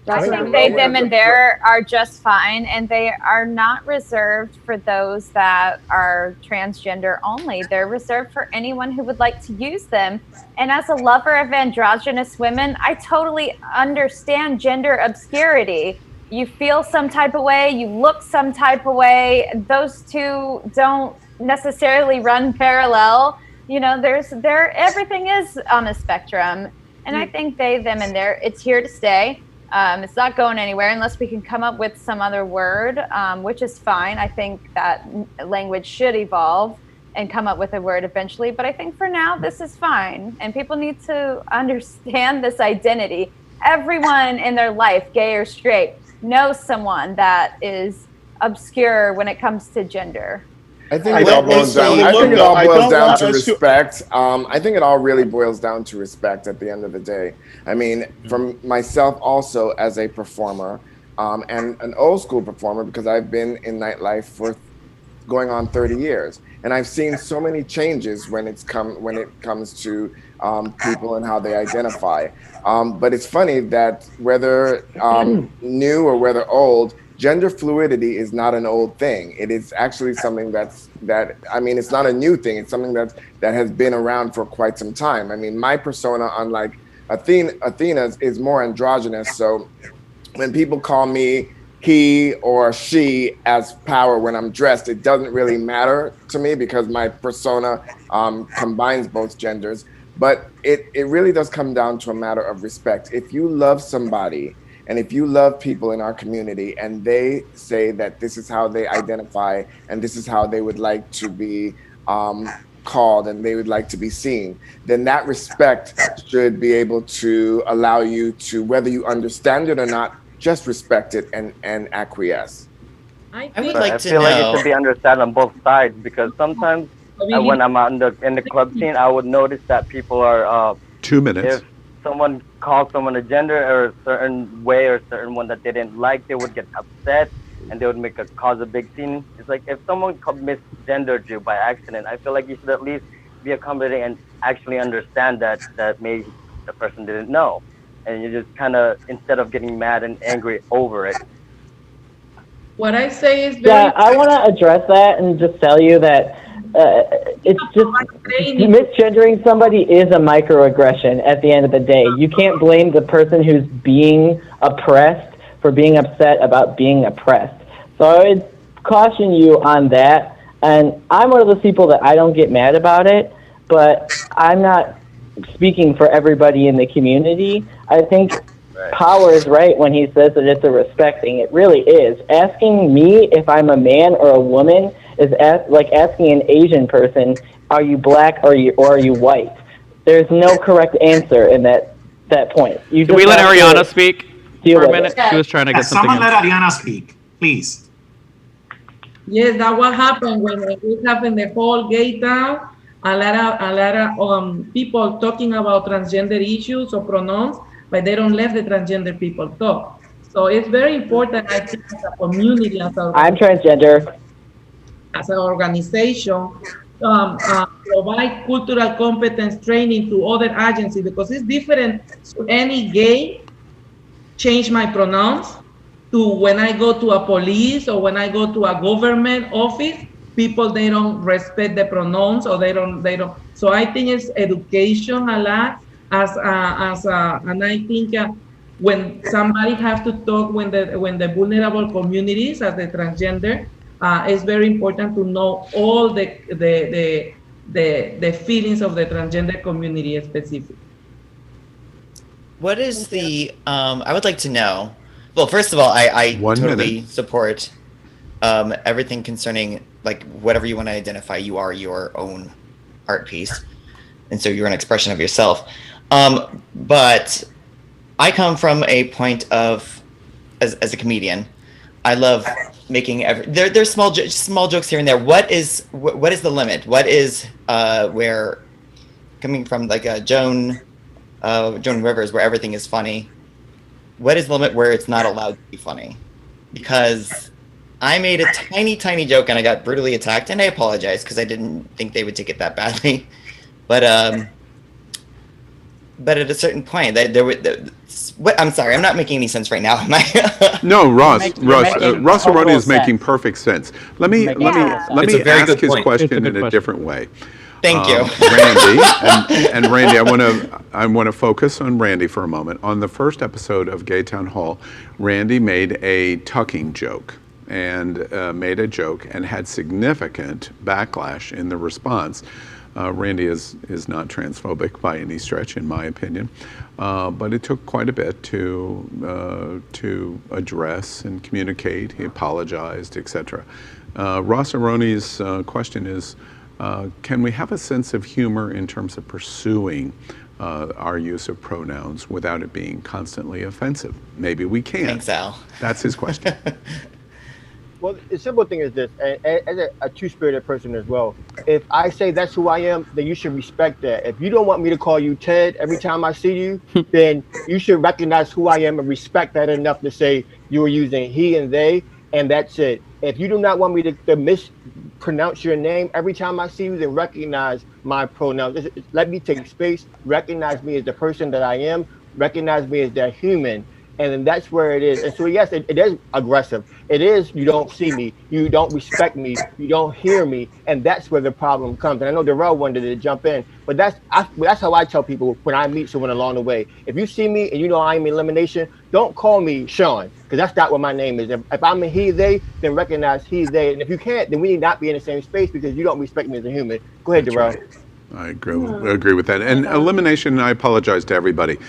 I think they, them, and their are just fine, and they are not reserved for those that are transgender only. They're reserved for anyone who would like to use them. And as a lover of androgynous women, I totally understand gender obscurity. You feel some type of way, you look some type of way. Those two don't necessarily run parallel. You know, everything is on a spectrum. And I think they, them, and their, it's here to stay. It's not going anywhere unless we can come up with some other word, which is fine. I think that language should evolve and come up with a word eventually. But I think for now, this is fine. And people need to understand this identity. Everyone in their life, gay or straight, knows someone that is obscure when it comes to gender. I think it all boils down. I think it all boils down to respect. I think it all really boils down to respect at the end of the day. I mean, from myself also as a performer, and an old school performer, because I've been in nightlife for going on 30 years, and I've seen so many changes when it comes to people and how they identify. But it's funny that whether new or whether old, gender fluidity is not an old thing. It is actually something it's not a new thing. It's something that has been around for quite some time. I mean, my persona, unlike Athena's, is more androgynous. So when people call me he or she as power when I'm dressed, it doesn't really matter to me because my persona combines both genders. But it really does come down to a matter of respect. If you love somebody, and if you love people in our community and they say that this is how they identify and this is how they would like to be called and they would like to be seen, then that respect should be able to allow you to, whether you understand it or not, just respect it and acquiesce. I would like to feel know. like it should be understood on both sides because sometimes when I'm out in the club scene, I would notice that people are 2 minutes. If someone calls someone a gender or a certain way or a certain one that they didn't like, they would get upset and they would cause a big scene. It's like if someone misgendered you by accident, I feel like you should at least be accommodating and actually understand that maybe the person didn't know. And you just kind of, instead of getting mad and angry over it. What I say is I want to address that and just tell you that it's just misgendering somebody is a microaggression at the end of the day. You can't blame the person who's being oppressed for being upset about being oppressed. So I would caution you on that. And I'm one of those people that I don't get mad about it, but I'm not speaking for everybody in the community. I think Power is right when he says that it's a respect thing. It really is. Asking me if I'm a man or a woman is like asking an Asian person, are you black or are you white? There's no correct answer in that point. Can we let Ariana speak for a minute? Yeah. She was trying to get something Someone in. let Ariana speak, please. Yes, that's what happened when it happened the whole gay town. A lot of people talking about transgender issues or pronouns, but they don't let the transgender people talk. So it's very important, I think, as a community, I'm transgender. As an organization, provide cultural competence training to other agencies because it's different to any gay change my pronouns to when I go to a police or when I go to a government office, people, they don't respect the pronouns or they don't. So I think it's education a lot and I think when somebody has to talk when the vulnerable communities as the transgender, it's very important to know all the feelings of the transgender community specifically. What is the, I would like to know, well, first of all, I totally support everything concerning, like, whatever you want to identify, you are your own art piece. And so you're an expression of yourself. But I come from a point of as a comedian. I love making there's small jokes here and there. What is the limit? What is where coming from like Joan Rivers, where everything is funny? What is the limit where it's not allowed to be funny? Because I made a tiny joke and I got brutally attacked, and I apologize because I didn't think they would take it that badly. But at a certain point, I'm sorry, I'm not making any sense right now. Am I? No, Ross Aroni is making perfect sense. Let me ask his question in a different way. Thank you, Randy. And Randy, I want to focus on Randy for a moment. On the first episode of Gay Town Hall, Randy made a tucking joke and had significant backlash in the response. Randy is not transphobic by any stretch, in my opinion, but it took quite a bit to address and communicate. He apologized, etc. Ross Aroni's question is, can we have a sense of humor in terms of pursuing our use of pronouns without it being constantly offensive? Maybe we can. Thanks, Al. That's his question. Well, the simple thing is this, and as a two-spirited person as well, if I say that's who I am, then you should respect that. If you don't want me to call you Ted every time I see you, then you should recognize who I am and respect that enough to say you were using he and they, and that's it. If you do not want me to mispronounce your name every time I see you, then recognize my pronouns. Let me take space, recognize me as the person that I am, recognize me as that human. And then that's where it is. And so, yes, it is aggressive. It is, you don't see me, you don't respect me, you don't hear me. And that's where the problem comes. And I know Darrell wanted to jump in, but that's how I tell people when I meet someone along the way. If you see me and you know I'm elimination, don't call me Sean, because that's not what my name is. If I'm a he, they, then recognize he, they. And if you can't, then we need not be in the same space because you don't respect me as a human. Go ahead, Darrell. Right. I agree with that. And elimination, I apologize to everybody.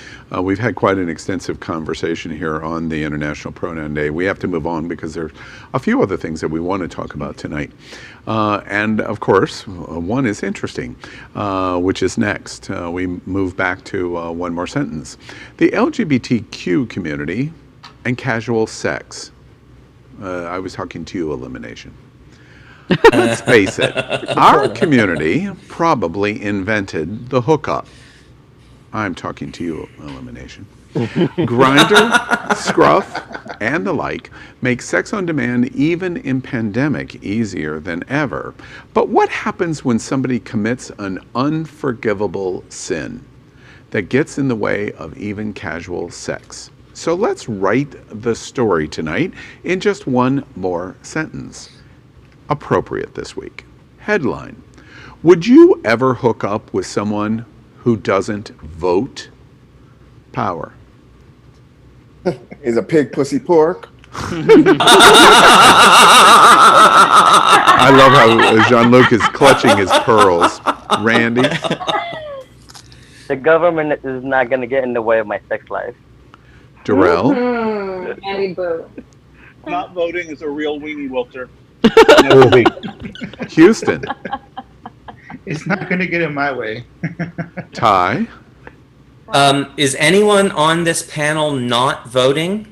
We've had quite an extensive conversation here on the International Pronoun Day. We have to move on because there's a few other things that we want to talk about tonight. And of course, one is interesting, which is next. We move back to one more sentence. The LGBTQ community and casual sex. I was talking to you, elimination. Let's face it, our community probably invented the hookup. I'm talking to you, elimination. Grindr, Scruff, and the like make sex on demand, even in pandemic, easier than ever. But what happens when somebody commits an unforgivable sin that gets in the way of even casual sex? So let's write the story tonight in just one more sentence. Appropriate this week. Headline: would you ever hook up with someone who doesn't vote? Power. Is a pig pussy pork? I love how Jean-Luc is clutching his pearls. Randy? The government is not going to get in the way of my sex life. Darrell? Andy Boo. Not voting is a real weenie wilter. Houston? It's not going to get in my way. Ty? Is anyone on this panel not voting?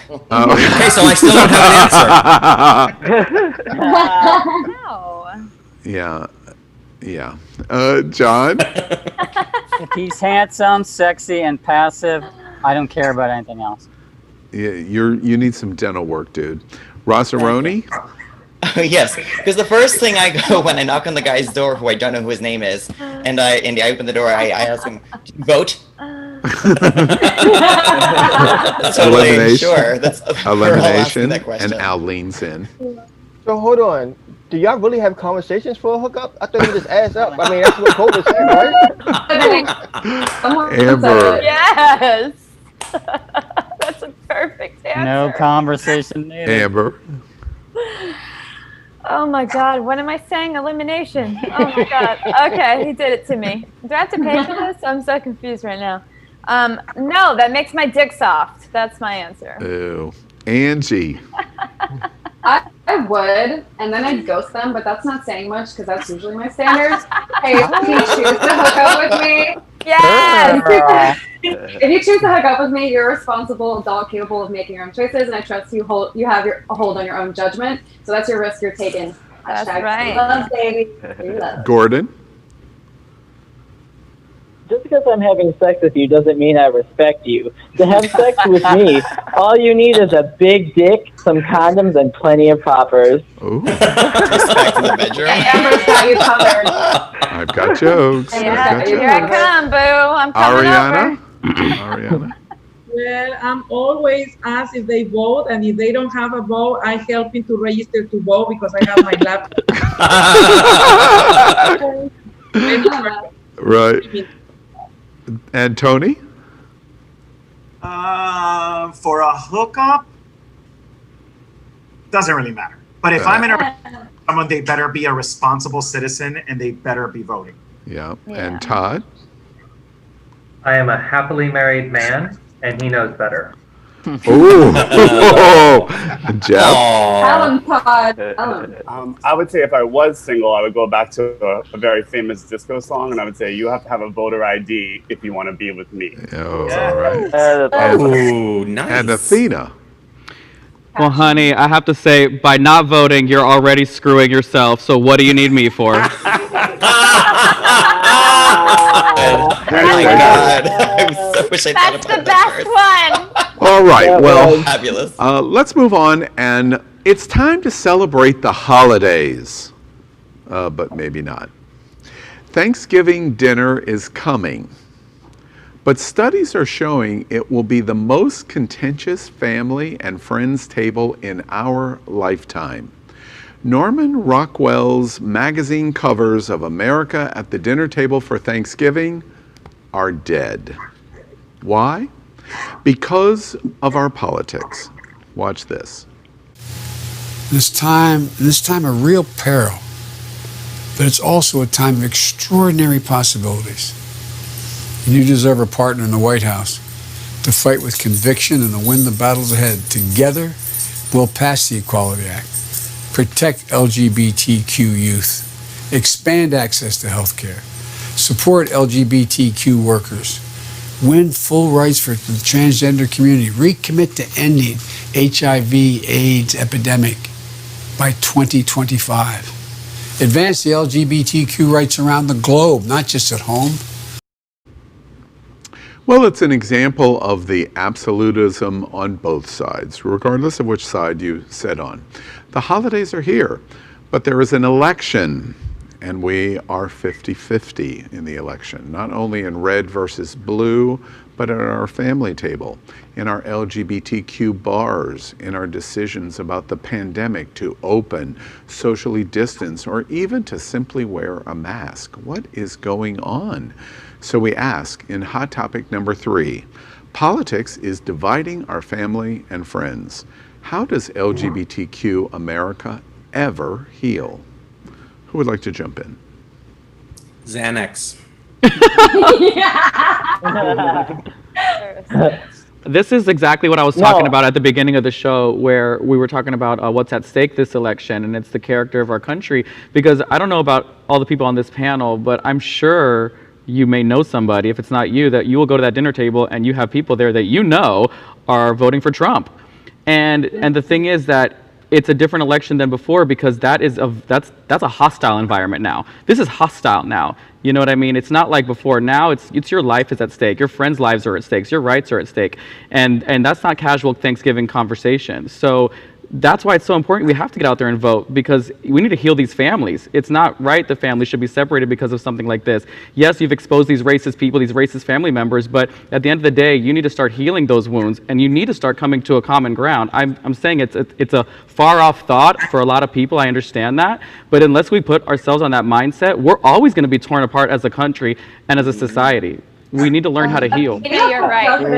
Okay, so I still don't have an answer. No. Yeah. John? If he's handsome, sexy, and passive, I don't care about anything else. Yeah, you need some dental work, dude. Ross Aroni? Yes, because the first thing I go when I knock on the guy's door, who I don't know who his name is, and I open the door, I ask him, vote? Totally, Elimination. sure. That's Elimination, that question. and Al leans in. So hold on. Do y'all really have conversations for a hookup? I thought you just ass up. I mean, that's what Cole was saying, right? Amber. Yes. That's a perfect answer. No conversation needed. Amber. Oh my God, what am I saying? Elimination. Oh my God. Okay, he did it to me. Do I have to pay for this? I'm so confused right now. No, that makes my dick soft. That's my answer. Ew. Angie. I would, and then I'd ghost them, but that's not saying much because that's usually my standards. Hey, can you choose to hook up with me? Yes. If you choose to hook up with me, you're a responsible adult capable of making your own choices, and I trust you have a hold on your own judgment. So that's your risk you're taking. That's Hashtag right. love, baby. Free love. Gordon? Just because I'm having sex with you doesn't mean I respect you. To have sex with me, all you need is a big dick, some condoms, and plenty of poppers. Ooh. Respect in the bedroom. Amber's got you covered. I've got jokes. Yeah, I've got here I jokes. come, boo. I'm coming Ariana? over. Ariana? Well, I'm always asked if they vote, and if they don't have a vote, I help them to register to vote because I have my laptop. Right. And Tony? For a hookup, doesn't really matter. But if I'm in a someone, they better be a responsible citizen and they better be voting. Yeah. And Todd? I am a happily married man, and he knows better. Ooh. Jeff? Ellen Todd. Ellen. I would say if I was single, I would go back to a very famous disco song, and I would say you have to have a voter ID if you want to be with me. Oh, all right. Ooh, nice. And Athena? Well, honey, I have to say, by not voting, you're already screwing yourself. So what do you need me for? Oh my God. I so wish I thought That's about the that best one. All right, well, Fabulous. Let's move on, and it's time to celebrate the holidays, but maybe not. Thanksgiving dinner is coming, but studies are showing it will be the most contentious family and friends table in our lifetime. Norman Rockwell's magazine covers of America at the dinner table for Thanksgiving are dead. Why? Because of our politics. Watch this. This time of real peril, but it's also a time of extraordinary possibilities. And you deserve a partner in the White House to fight with conviction and to win the battles ahead. Together, we'll pass the Equality Act, protect LGBTQ youth, expand access to health care, support LGBTQ workers, win full rights for the transgender community, recommit to ending HIV/AIDS epidemic by 2025. Advance the LGBTQ rights around the globe, not just at home. Well, it's an example of the absolutism on both sides, regardless of which side you sit on. The holidays are here, but there is an election, and we are 50-50 in the election, not only in red versus blue, but at our family table, in our LGBTQ bars, in our decisions about the pandemic to open, socially distance, or even to simply wear a mask. What is going on? So we ask in hot topic number 3, politics is dividing our family and friends. How does LGBTQ America ever heal? Who would like to jump in? Xanax. This is exactly what I was talking about at the beginning of the show, where we were talking about what's at stake this election, and it's the character of our country. Because I don't know about all the people on this panel, but I'm sure you may know somebody, if it's not you, that you will go to that dinner table and you have people there that you know are voting for Trump. And the thing is that it's a different election than before, because that's a hostile environment now. This is hostile now. You know what I mean? It's not like before. Now it's your life is at stake. Your friends' lives are at stake. Your rights are at stake. And that's not casual Thanksgiving conversation. So that's why it's so important. We have to get out there and vote, because we need to heal these families. It's not right the families should be separated because of something like this. Yes, you've exposed these racist people, these racist family members, but at the end of the day, you need to start healing those wounds, and you need to start coming to a common ground. I'm saying it's a far off thought for a lot of people. I understand that, but unless we put ourselves on that mindset, we're always going to be torn apart as a country and as a society. We need to learn how to heal. You know, you're right. But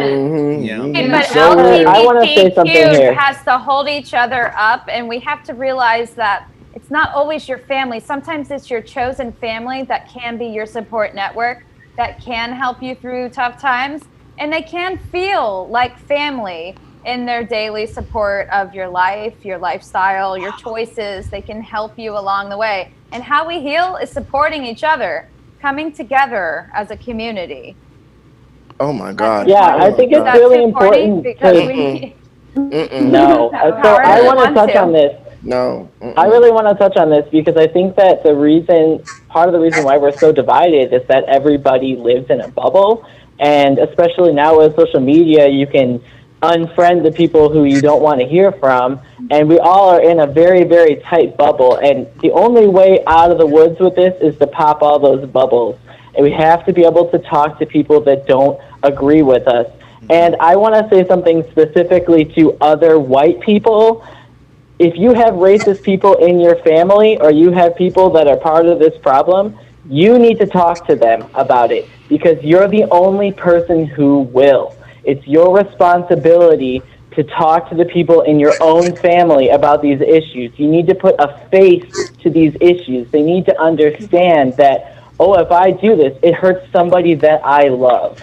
I want to say something here. LGBTQ has to hold each other up, and we have to realize that it's not always your family. Sometimes it's your chosen family that can be your support network, that can help you through tough times, and they can feel like family in their daily support of your life, your lifestyle, your choices. They can help you along the way. And how we heal is supporting each other. coming together as a community. Oh my God. Yeah, I think it's really important because to. No, so I want to touch on this. No. I really want to touch on this because I think that part of the reason why we're so divided is that everybody lives in a bubble, and especially now with social media, you can unfriend the people who you don't want to hear from, and we all are in a very, very tight bubble, and the only way out of the woods with this is to pop all those bubbles, and we have to be able to talk to people that don't agree with us. And I want to say something specifically to other white people. If you have racist people in your family or you have people that are part of this problem, you need to talk to them about it because you're the only person who will. It's your responsibility to talk to the people in your own family about these issues. You need to put a face to these issues. They need to understand that, oh, if I do this, it hurts somebody that I love.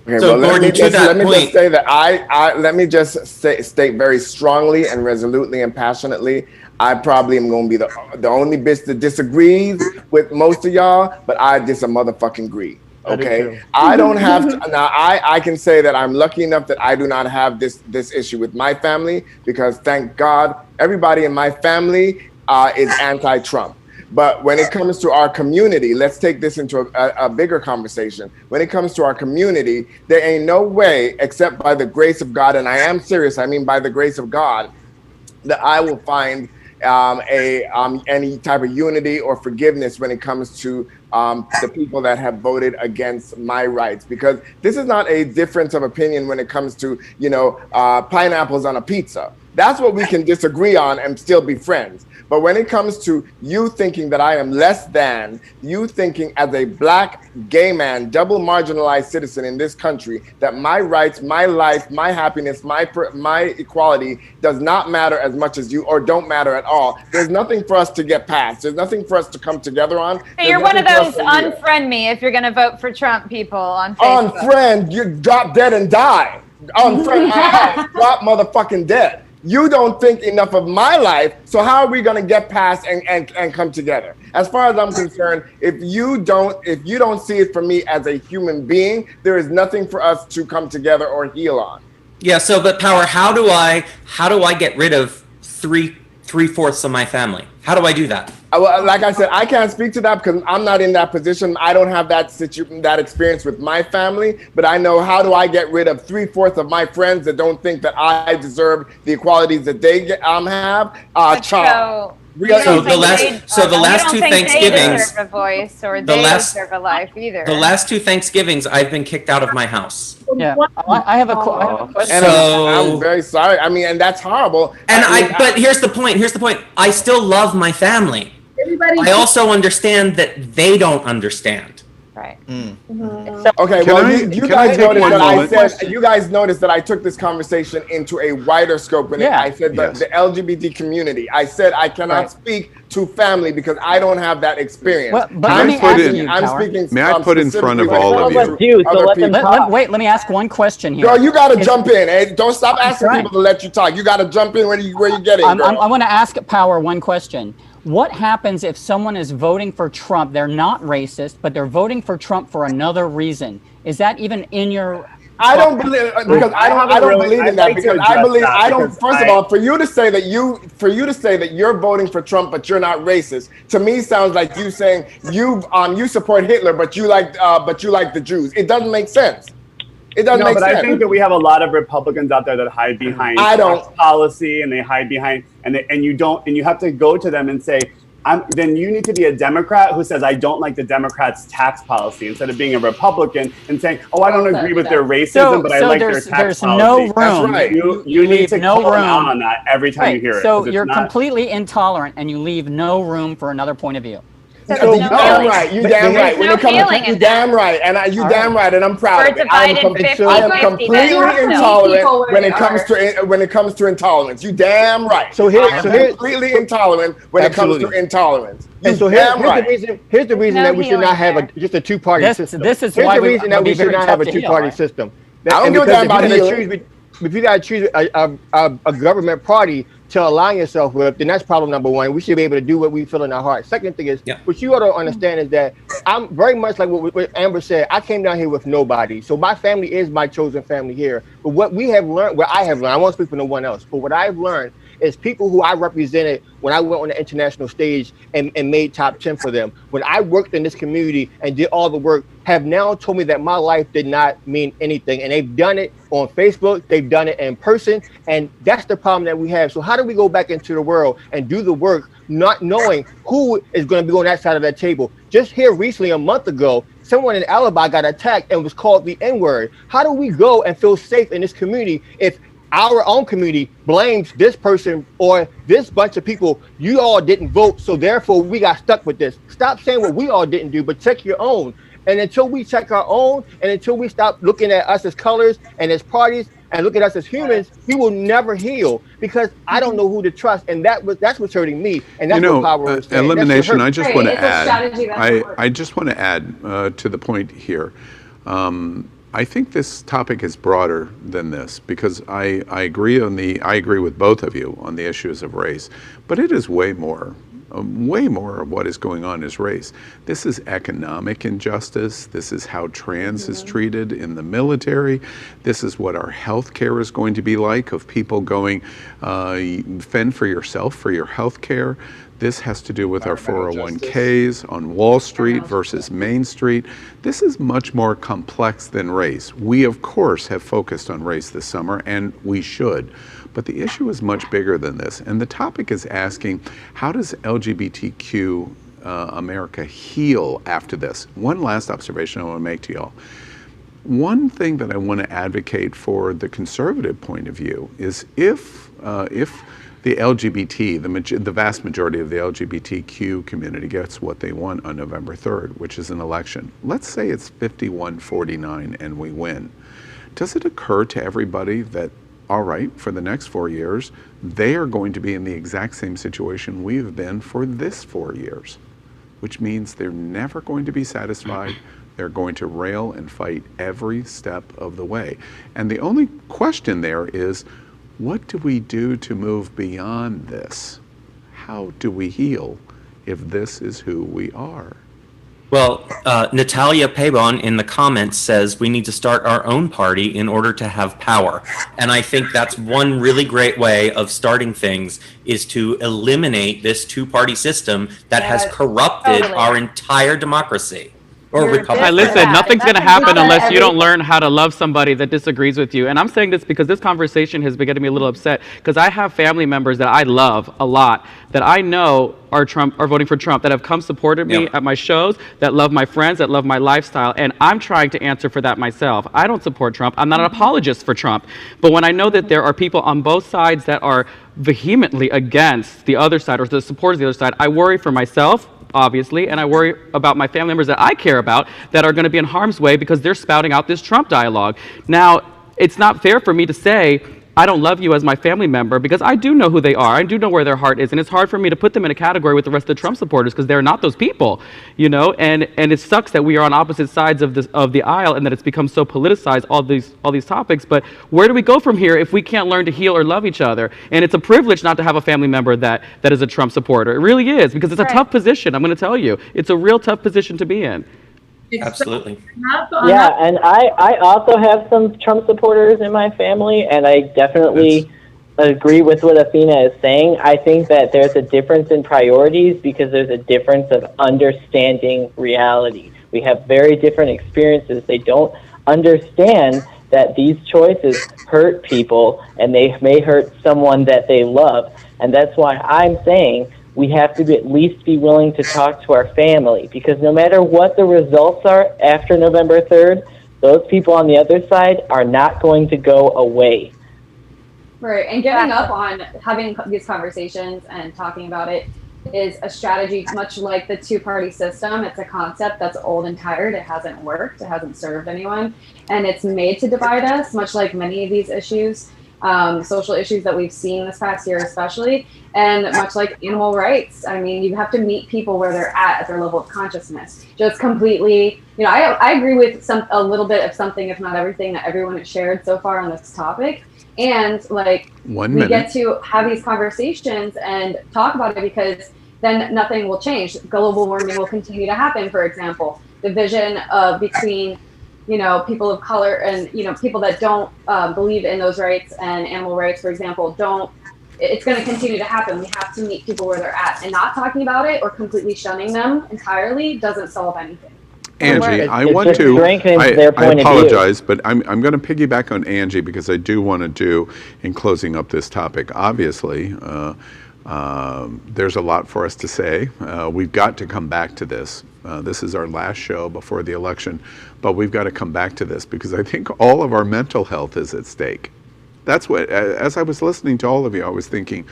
Okay, So, well, Gordon, let me just say that let me just state very strongly and resolutely and passionately, I probably am going to be the only bitch that disagrees with most of y'all, but I just a motherfucking agree. Okay, I don't have to. Now, I can say that I'm lucky enough that I do not have this issue with my family because thank God everybody in my family is anti-Trump. But when it comes to our community, let's take this into a bigger conversation. When it comes to our community, there ain't no way except by the grace of God, and I am serious, I mean by the grace of God, that I will find any type of unity or forgiveness when it comes to the people that have voted against my rights. Because this is not a difference of opinion when it comes to, pineapples on a pizza. That's what we can disagree on and still be friends. But when it comes to you thinking that I am less than, you thinking as a black gay man, double marginalized citizen in this country, that my rights, my life, my happiness, my equality does not matter as much as you, or don't matter at all. There's nothing for us to get past. There's nothing for us to come together on. So you're one of those unfriend me if you're going to vote for Trump people on Facebook. Unfriend, you drop dead and die. Unfriend my ass, drop motherfucking dead. You don't think enough of my life, so how are we going to get past and come together? As far as I'm concerned, if you don't see it for me as a human being, there is nothing for us to come together or heal on. Yeah. So, but Power, how do I get rid of three-fourths of my family? How do I do that? Well, like I said, I can't speak to that because I'm not in that position. I don't have that experience with my family, but I know how do I get rid of three-fourths of my friends that don't think that I deserve the equalities that they have. So the last two Thanksgivings, deserve a voice or they deserve a life either. The last two Thanksgivings, I've been kicked out of my house. Yeah, I have a question. And I'm very sorry. I mean, and that's horrible. But here's the point. I still love my family. I also understand that they don't understand. Right. Okay. Well, you guys noticed that I took this conversation into a wider scope when I said the LGBT community. I said I cannot speak to family because I don't have that experience. Well, but let me ask you, speaking. May I put in front of all of you? Wait, let me ask one question here. Girl, you got to jump in. Hey, don't stop asking people to let you talk. You got to jump in where you get it. I want to ask Power one question. What happens if someone is voting for Trump? They're not racist, but they're voting for Trump for another reason. Is that even in your? I don't believe because I don't believe in that because I believe I don't. First of all, for you to say that you're voting for Trump but you're not racist, to me sounds like you saying you support Hitler but you like the Jews. It doesn't make sense. It doesn't make sense. I think that we have a lot of Republicans out there that hide behind policy and they hide behind and you have to go to them and say, then you need to be a Democrat who says, I don't like the Democrats' tax policy, instead of being a Republican and saying, oh, I don't agree with their racism, but I like their tax policy. No room. That's right. You need to call them out on that every time you hear it. So you're completely intolerant and you leave no room for another point of view. You damn right. You damn right. When it comes to you damn right, and damn right, and I'm proud of it. I am completely intolerant when it comes to intolerance. You damn right. So here's completely intolerant when it comes to intolerance. And so here's the reason that we should not have just a two-party system. This is why we should not have a two-party system. I don't give a damn about healing. If you got to choose a government party, to align yourself with, then that's problem number one. We should be able to do what we feel in our heart. Second thing is, what you ought to understand is that I'm very much like what Amber said. I came down here with nobody. So my family is my chosen family here. But what we have learned, what I have learned, I won't speak for no one else, but what I've learned is people who I represented when I went on the international stage and made top 10 for them. When I worked in this community and did all the work, have now told me that my life did not mean anything. And they've done it on Facebook, they've done it in person, and that's the problem that we have. So how do we go back into the world and do the work not knowing who is going to be on that side of that table? Just here recently, a month ago, someone in Alabama got attacked and was called the N-word. How do we go and feel safe in this community if our own community blames this person or this bunch of people? You all didn't vote, so therefore we got stuck with this. Stop saying what we all didn't do, but check your own. And until we check our own, and until we stop looking at us as colors and as parties and look at us as humans, we will never heal, because I don't know who to trust, and that's what's hurting me, and that's what power is. Elimination. I just want to add. I just want to add to the point here. I think this topic is broader than this, because I agree with both of you on the issues of race, but it is way more of what is going on is race. This is economic injustice. This is how trans is treated in the military. This is what our health care is going to be like, of people going, fend for yourself for your health care. This has to do with our 401ks on Wall Street versus Main Street. This is much more complex than race. We, of course, have focused on race this summer, and we should. But the issue is much bigger than this. And the topic is asking, how does LGBTQ America heal after this? One last observation I want to make to y'all. One thing that I want to advocate for the conservative point of view is if the LGBT, the vast majority of the LGBTQ community gets what they want on November 3rd, which is an election. Let's say it's 51-49 and we win. Does it occur to everybody that, all right, for the next 4 years, they are going to be in the exact same situation we've been for this 4 years, which means they're never going to be satisfied. They're going to rail and fight every step of the way. And the only question there is, what do we do to move beyond this? How do we heal if this is who we are? Well, Natalia Pabon in the comments says we need to start our own party in order to have power. And I think that's one really great way of starting things, is to eliminate this two-party system that has corrupted our entire democracy. Listen, nothing's going to happen unless you don't learn how to love somebody that disagrees with you. And I'm saying this because this conversation has been getting me a little upset, because I have family members that I love a lot that I know are voting for Trump, that have come supported me at my shows, that love my friends, that love my lifestyle, and I'm trying to answer for that myself. I don't support Trump. I'm not an apologist for Trump. But when I know that there are people on both sides that are vehemently against the other side, or the supporters of the other side, I worry for myself, obviously, and I worry about my family members that I care about that are going to be in harm's way because they're spouting out this Trump dialogue. Now, it's not fair for me to say I don't love you as my family member, because I do know who they are. I do know where their heart is, and it's hard for me to put them in a category with the rest of the Trump supporters, because they're not those people, you know. And it sucks that we are on opposite sides of the aisle, and that it's become so politicized, all these topics. But where do we go from here if we can't learn to heal or love each other? And it's a privilege not to have a family member that is a Trump supporter. It really is, because it's a tough position. I'm going to tell you, it's a real tough position to be in. Absolutely. Yeah, and I also have some Trump supporters in my family, and I definitely agree with what Athena is saying. I think that there's a difference in priorities because there's a difference of understanding reality. We have very different experiences. They don't understand that these choices hurt people, and they may hurt someone that they love. And that's why I'm saying we have to at least be willing to talk to our family, because no matter what the results are after November 3rd, those people on the other side are not going to go away. Right, and giving up on having these conversations and talking about it is a strategy much like the two-party system. It's a concept that's old and tired. It hasn't worked. It hasn't served anyone. And it's made to divide us, much like many of these issues. social issues that we've seen this past year, especially. And much like animal rights, I mean, you have to meet people where they're at their level of consciousness. Just completely, I agree with a little bit of something, if not everything, that everyone has shared so far on this topic. And like, we get to have these conversations and talk about it, because then nothing will change. Global warming will continue to happen, for example. Division between people of color and, people that don't believe in those rights and animal rights, for example, it's going to continue to happen. We have to meet people where they're at, and not talking about it or completely shunning them entirely doesn't solve anything. Angie, I want to, I apologize, but I'm going to piggyback on Angie, because I do want to do, in closing up this topic, obviously, there's a lot for us to say. We've got to come back to this. This is our last show before the election, but we've got to come back to this, because I think all of our mental health is at stake. That's what, as I was listening to all of you, I was thinking,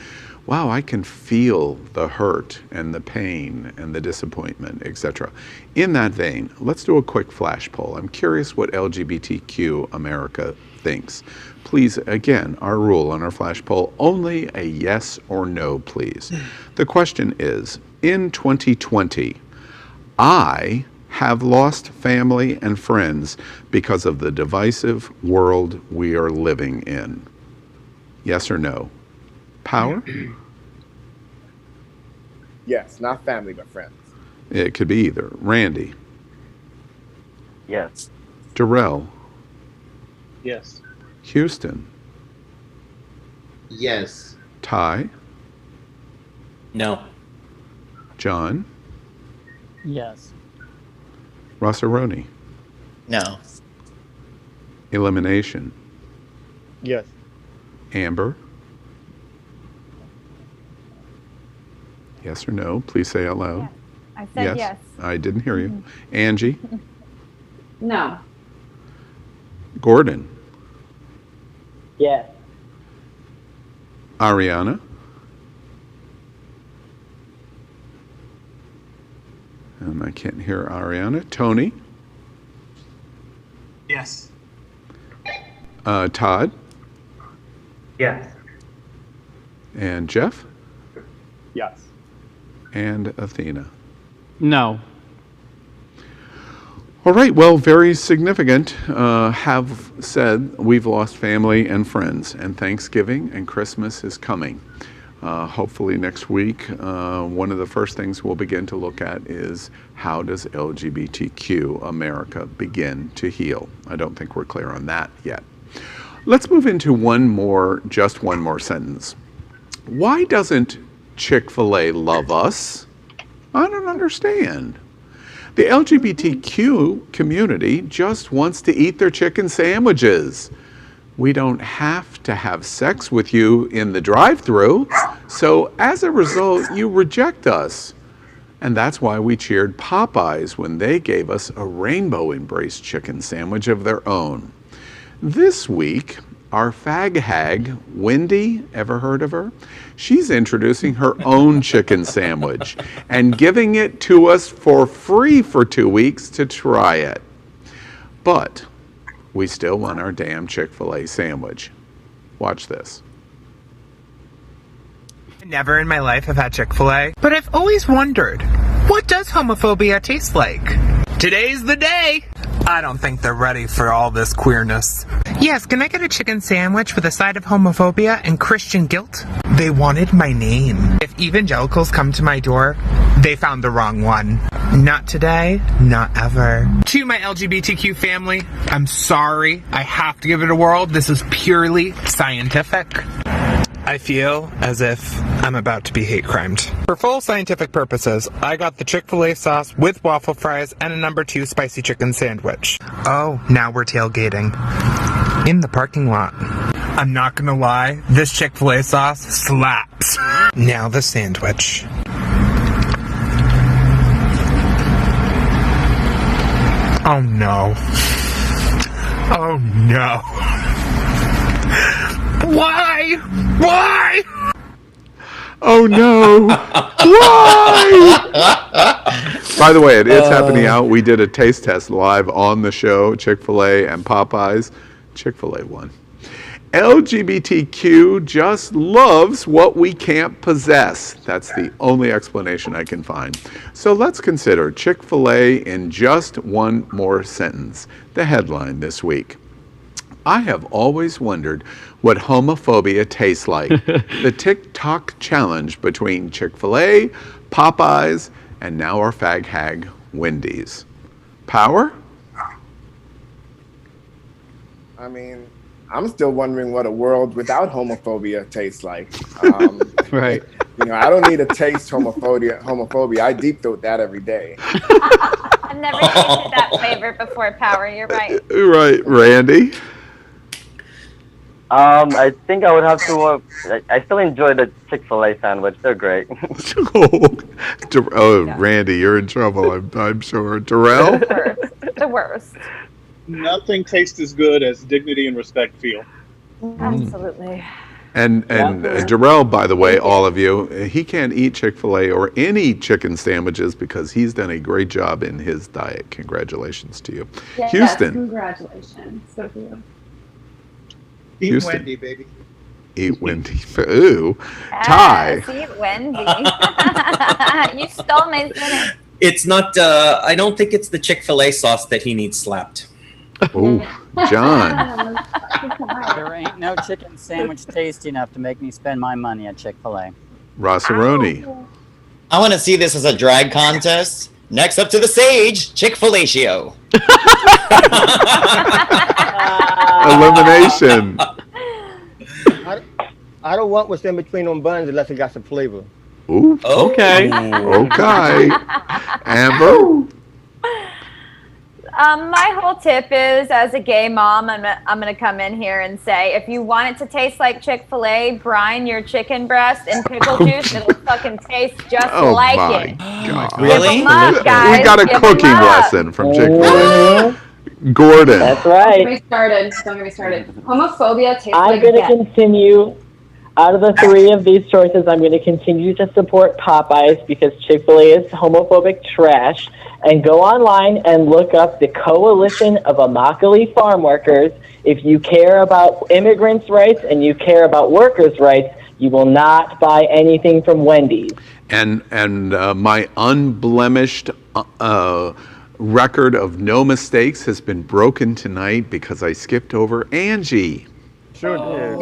wow, I can feel the hurt and the pain and the disappointment, etc. In that vein, let's do a quick flash poll. I'm curious what LGBTQ America thinks. Please, again, our rule on our flash poll, only a yes or no, please. The question is, in 2020, I have lost family and friends because of the divisive world we are living in. Yes or no? Power? Yes, not family, but friends. It could be either. Randy? Yes. Darrell? Yes. Houston? Yes. Ty? No. John? Yes. Rossaroni? No. Elimination? Yes. Amber? Yes or no? Please say out loud. I said yes. I didn't hear you. Angie? No. Gordon? Yes. Ariana? And I can't hear Ariana. Tony? Yes. Todd? Yes. And Jeff? Yes. And Athena? No. All right, well, very significant. Have said we've lost family and friends, and Thanksgiving and Christmas is coming. Hopefully next week, one of the first things we'll begin to look at is how does LGBTQ America begin to heal? I don't think we're clear on that yet. Let's move into just one more sentence. Why doesn't Chick-fil-A love us? I don't understand. The LGBTQ community just wants to eat their chicken sandwiches. We don't have to have sex with you in the drive-thru, so as a result, you reject us. And that's why we cheered Popeyes when they gave us a rainbow embrace chicken sandwich of their own. This week, our fag hag, Wendy, ever heard of her? She's introducing her own chicken sandwich and giving it to us for free for 2 weeks to try it. But we still want our damn Chick-fil-A sandwich. Watch this. Never in my life have had Chick-fil-A, but I've always wondered, what does homophobia taste like? Today's the day! I don't think they're ready for all this queerness. Yes, can I get a chicken sandwich with a side of homophobia and Christian guilt? They wanted my name. If evangelicals come to my door, they found the wrong one. Not today, not ever. To my LGBTQ family, I'm sorry. I have to give it a whirl. This is purely scientific. I feel as if I'm about to be hate crimed. For full scientific purposes, I got the Chick-fil-A sauce with waffle fries and a number 2 spicy chicken sandwich. Oh, now we're tailgating. In the parking lot. I'm not gonna lie, this Chick-fil-A sauce slaps. Now the sandwich. Oh no. Oh no. Why? Why? Oh no! Why? By the way, it is happening out. We did a taste test live on the show, Chick-fil-A and Popeyes. Chick-fil-A won. LGBTQ just loves what we can't possess. That's the only explanation I can find. So let's consider Chick-fil-A in just one more sentence. The headline this week. I have always wondered what homophobia tastes like. The TikTok challenge between Chick-fil-A, Popeyes, and now our fag hag, Wendy's. Power? I mean, I'm still wondering what a world without homophobia tastes like. Right. You know, I don't need to taste homophobia. I deep throat that every day. I've never tasted that flavor before, Power. You're right. Right, Randy? I think I would have to. I still enjoy the Chick-fil-A sandwich. They're great. Randy, you're in trouble. I'm sure. Darrell? The worst. Nothing tastes as good as dignity and respect feel. Absolutely. And Darrell, by the way, all of you, he can't eat Chick-fil-A or any chicken sandwiches because he's done a great job in his diet. Congratulations to you. Yes, Houston. Congratulations. Good for you. Eat Houston. Wendy, baby. Eat Wendy. Ooh. Ty. Yes, eat Wendy. You stole my sentence. It's not, I don't think it's the Chick-fil-A sauce that he needs slapped. Ooh, John. There ain't no chicken sandwich tasty enough to make me spend my money at Chick-fil-A. Rossaroni. I want to see this as a drag contest. Next up to the stage, Chick-fil-A-cio. Elimination. I don't want what's in between them buns unless it got some flavor. Ooh. Okay. Okay. Amber. My whole tip is, as a gay mom, I'm gonna come in here and say, if you want it to taste like Chick-fil-A, brine your chicken breast in pickle juice. It'll fucking taste just like it. God. Really? Give 'em up, guys. We got a Give 'em cooking up. lesson from Chick-fil-A. Gordon. That's Don't right. get me started. Don't get me started. Homophobia tastes I'm like going to death. continue, out of the three of these choices, I'm going to continue to support Popeyes because Chick-fil-A is homophobic trash. And go online and look up the Coalition of Immokalee Farm Workers. If you care about immigrants' rights and you care about workers' rights, you will not buy anything from Wendy's. And my unblemished record of no mistakes has been broken tonight because I skipped over Angie. Sure did.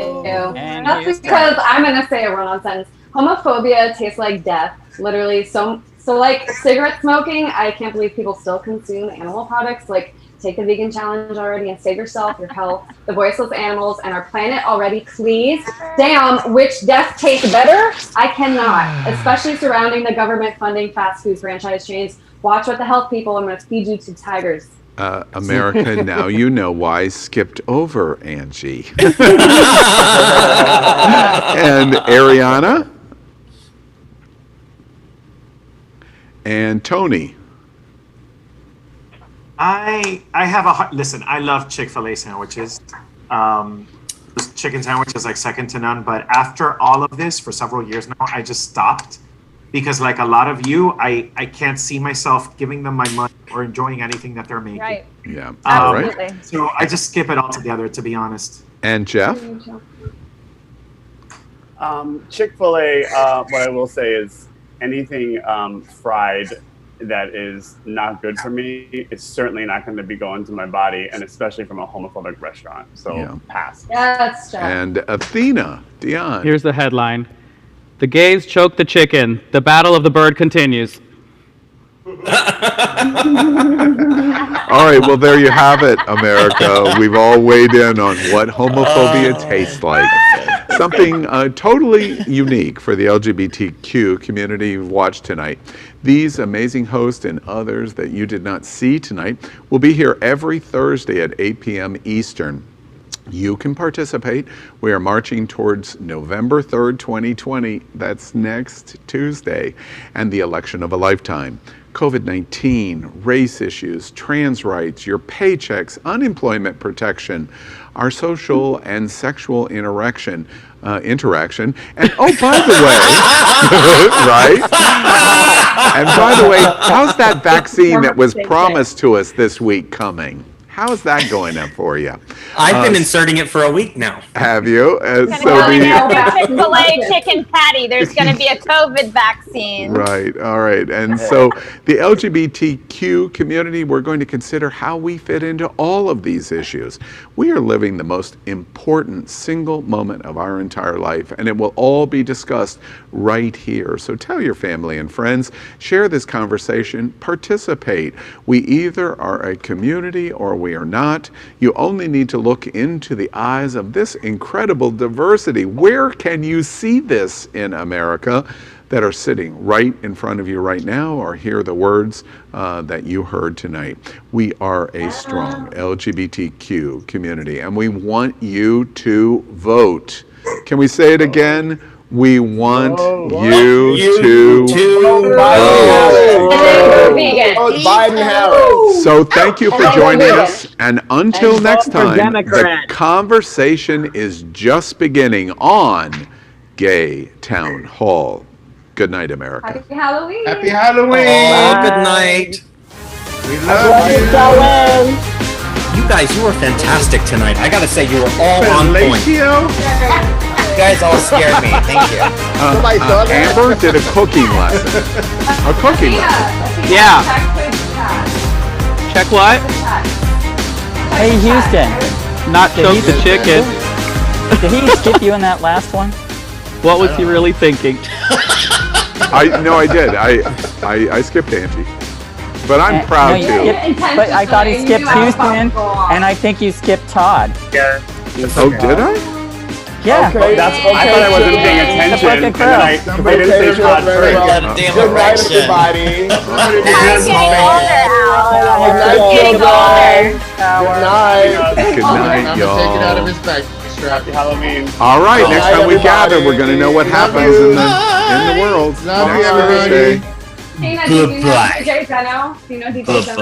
That's because I'm gonna say a run-on sentence. Homophobia tastes like death. Literally, so like cigarette smoking. I can't believe people still consume animal products. Like, take the vegan challenge already and save yourself, your health, the voiceless animals, and our planet already. Please, damn, which death tastes better? I cannot, especially surrounding the government funding fast food franchise chains. Watch what the health people. I'm gonna feed you to tigers. America, now you know why I skipped over Angie. And Ariana? And Tony? I have a listen. I love Chick-fil-A sandwiches. This chicken sandwich is like second to none. But after all of this, for several years now, I just stopped because, like a lot of you, I can't see myself giving them my money or enjoying anything that they're making. Right. Yeah. Absolutely. Right. So I just skip it altogether, to be honest. And Jeff? Chick-fil-A, what I will say is anything fried that is not good for me is certainly not going to be going to my body, and especially from a homophobic restaurant. So pass. Yes, Jeff. And Athena, Dion. Here's the headline. The gays choke the chicken. The battle of the bird continues. All right, well, there you have it, America. We've all weighed in on what homophobia tastes like. Something totally unique for the LGBTQ community you've watched tonight. These amazing hosts and others that you did not see tonight will be here every Thursday at 8 p.m. Eastern. You can participate. We are marching towards November 3rd, 2020. That's next Tuesday. And the election of a lifetime. COVID-19, race issues, trans rights, your paychecks, unemployment protection, our social and sexual interaction. And oh, by the way, right? And by the way, how's that vaccine that was promised to us this week coming? How's that going up for you? I've been inserting it for a week now. Have you? Chick-fil-A chicken patty. There's going to be a COVID vaccine. Right. All right. And so the LGBTQ community, we're going to consider how we fit into all of these issues. We are living the most important single moment of our entire life, and it will all be discussed right here. So tell your family and friends, share this conversation, participate. We either are a community or we are not. You only need to look into the eyes of this incredible diversity. Where can you see this in America that are sitting right in front of you right now, or hear the words that you heard tonight? We are a strong LGBTQ community, and we want you to vote. Can we say it again? We want you to vote. Biden-Harris. So thank you for joining us, and until next time, the conversation is just beginning on Gay Town Hall. Good night, America. Happy Halloween. Happy Halloween. Oh, good night. We love you. You guys, you were fantastic tonight. I gotta say, you were all on point. You guys all scared me. Thank you. Amber did a cooking lesson. A cooking lesson. Yeah. Check what? Hey, Houston. Not choke the chicken. Did he skip you in that last one? What was he really thinking? I did. I skipped Angie. But I'm proud too. But I thought he skipped Houston, and I think you skipped Todd. Yeah. Oh, did I? Yeah. Okay. I thought I wasn't paying attention, and then I didn't say Todd first. Good night, everybody. Good night, y'all. Take it out of his bag. Happy Halloween. All right, next time we gather, we're going to know what happens in the world. Love you, Next Thursday. everybody. Tina, do you know DJ Zeno? Do you know DJ Zeno?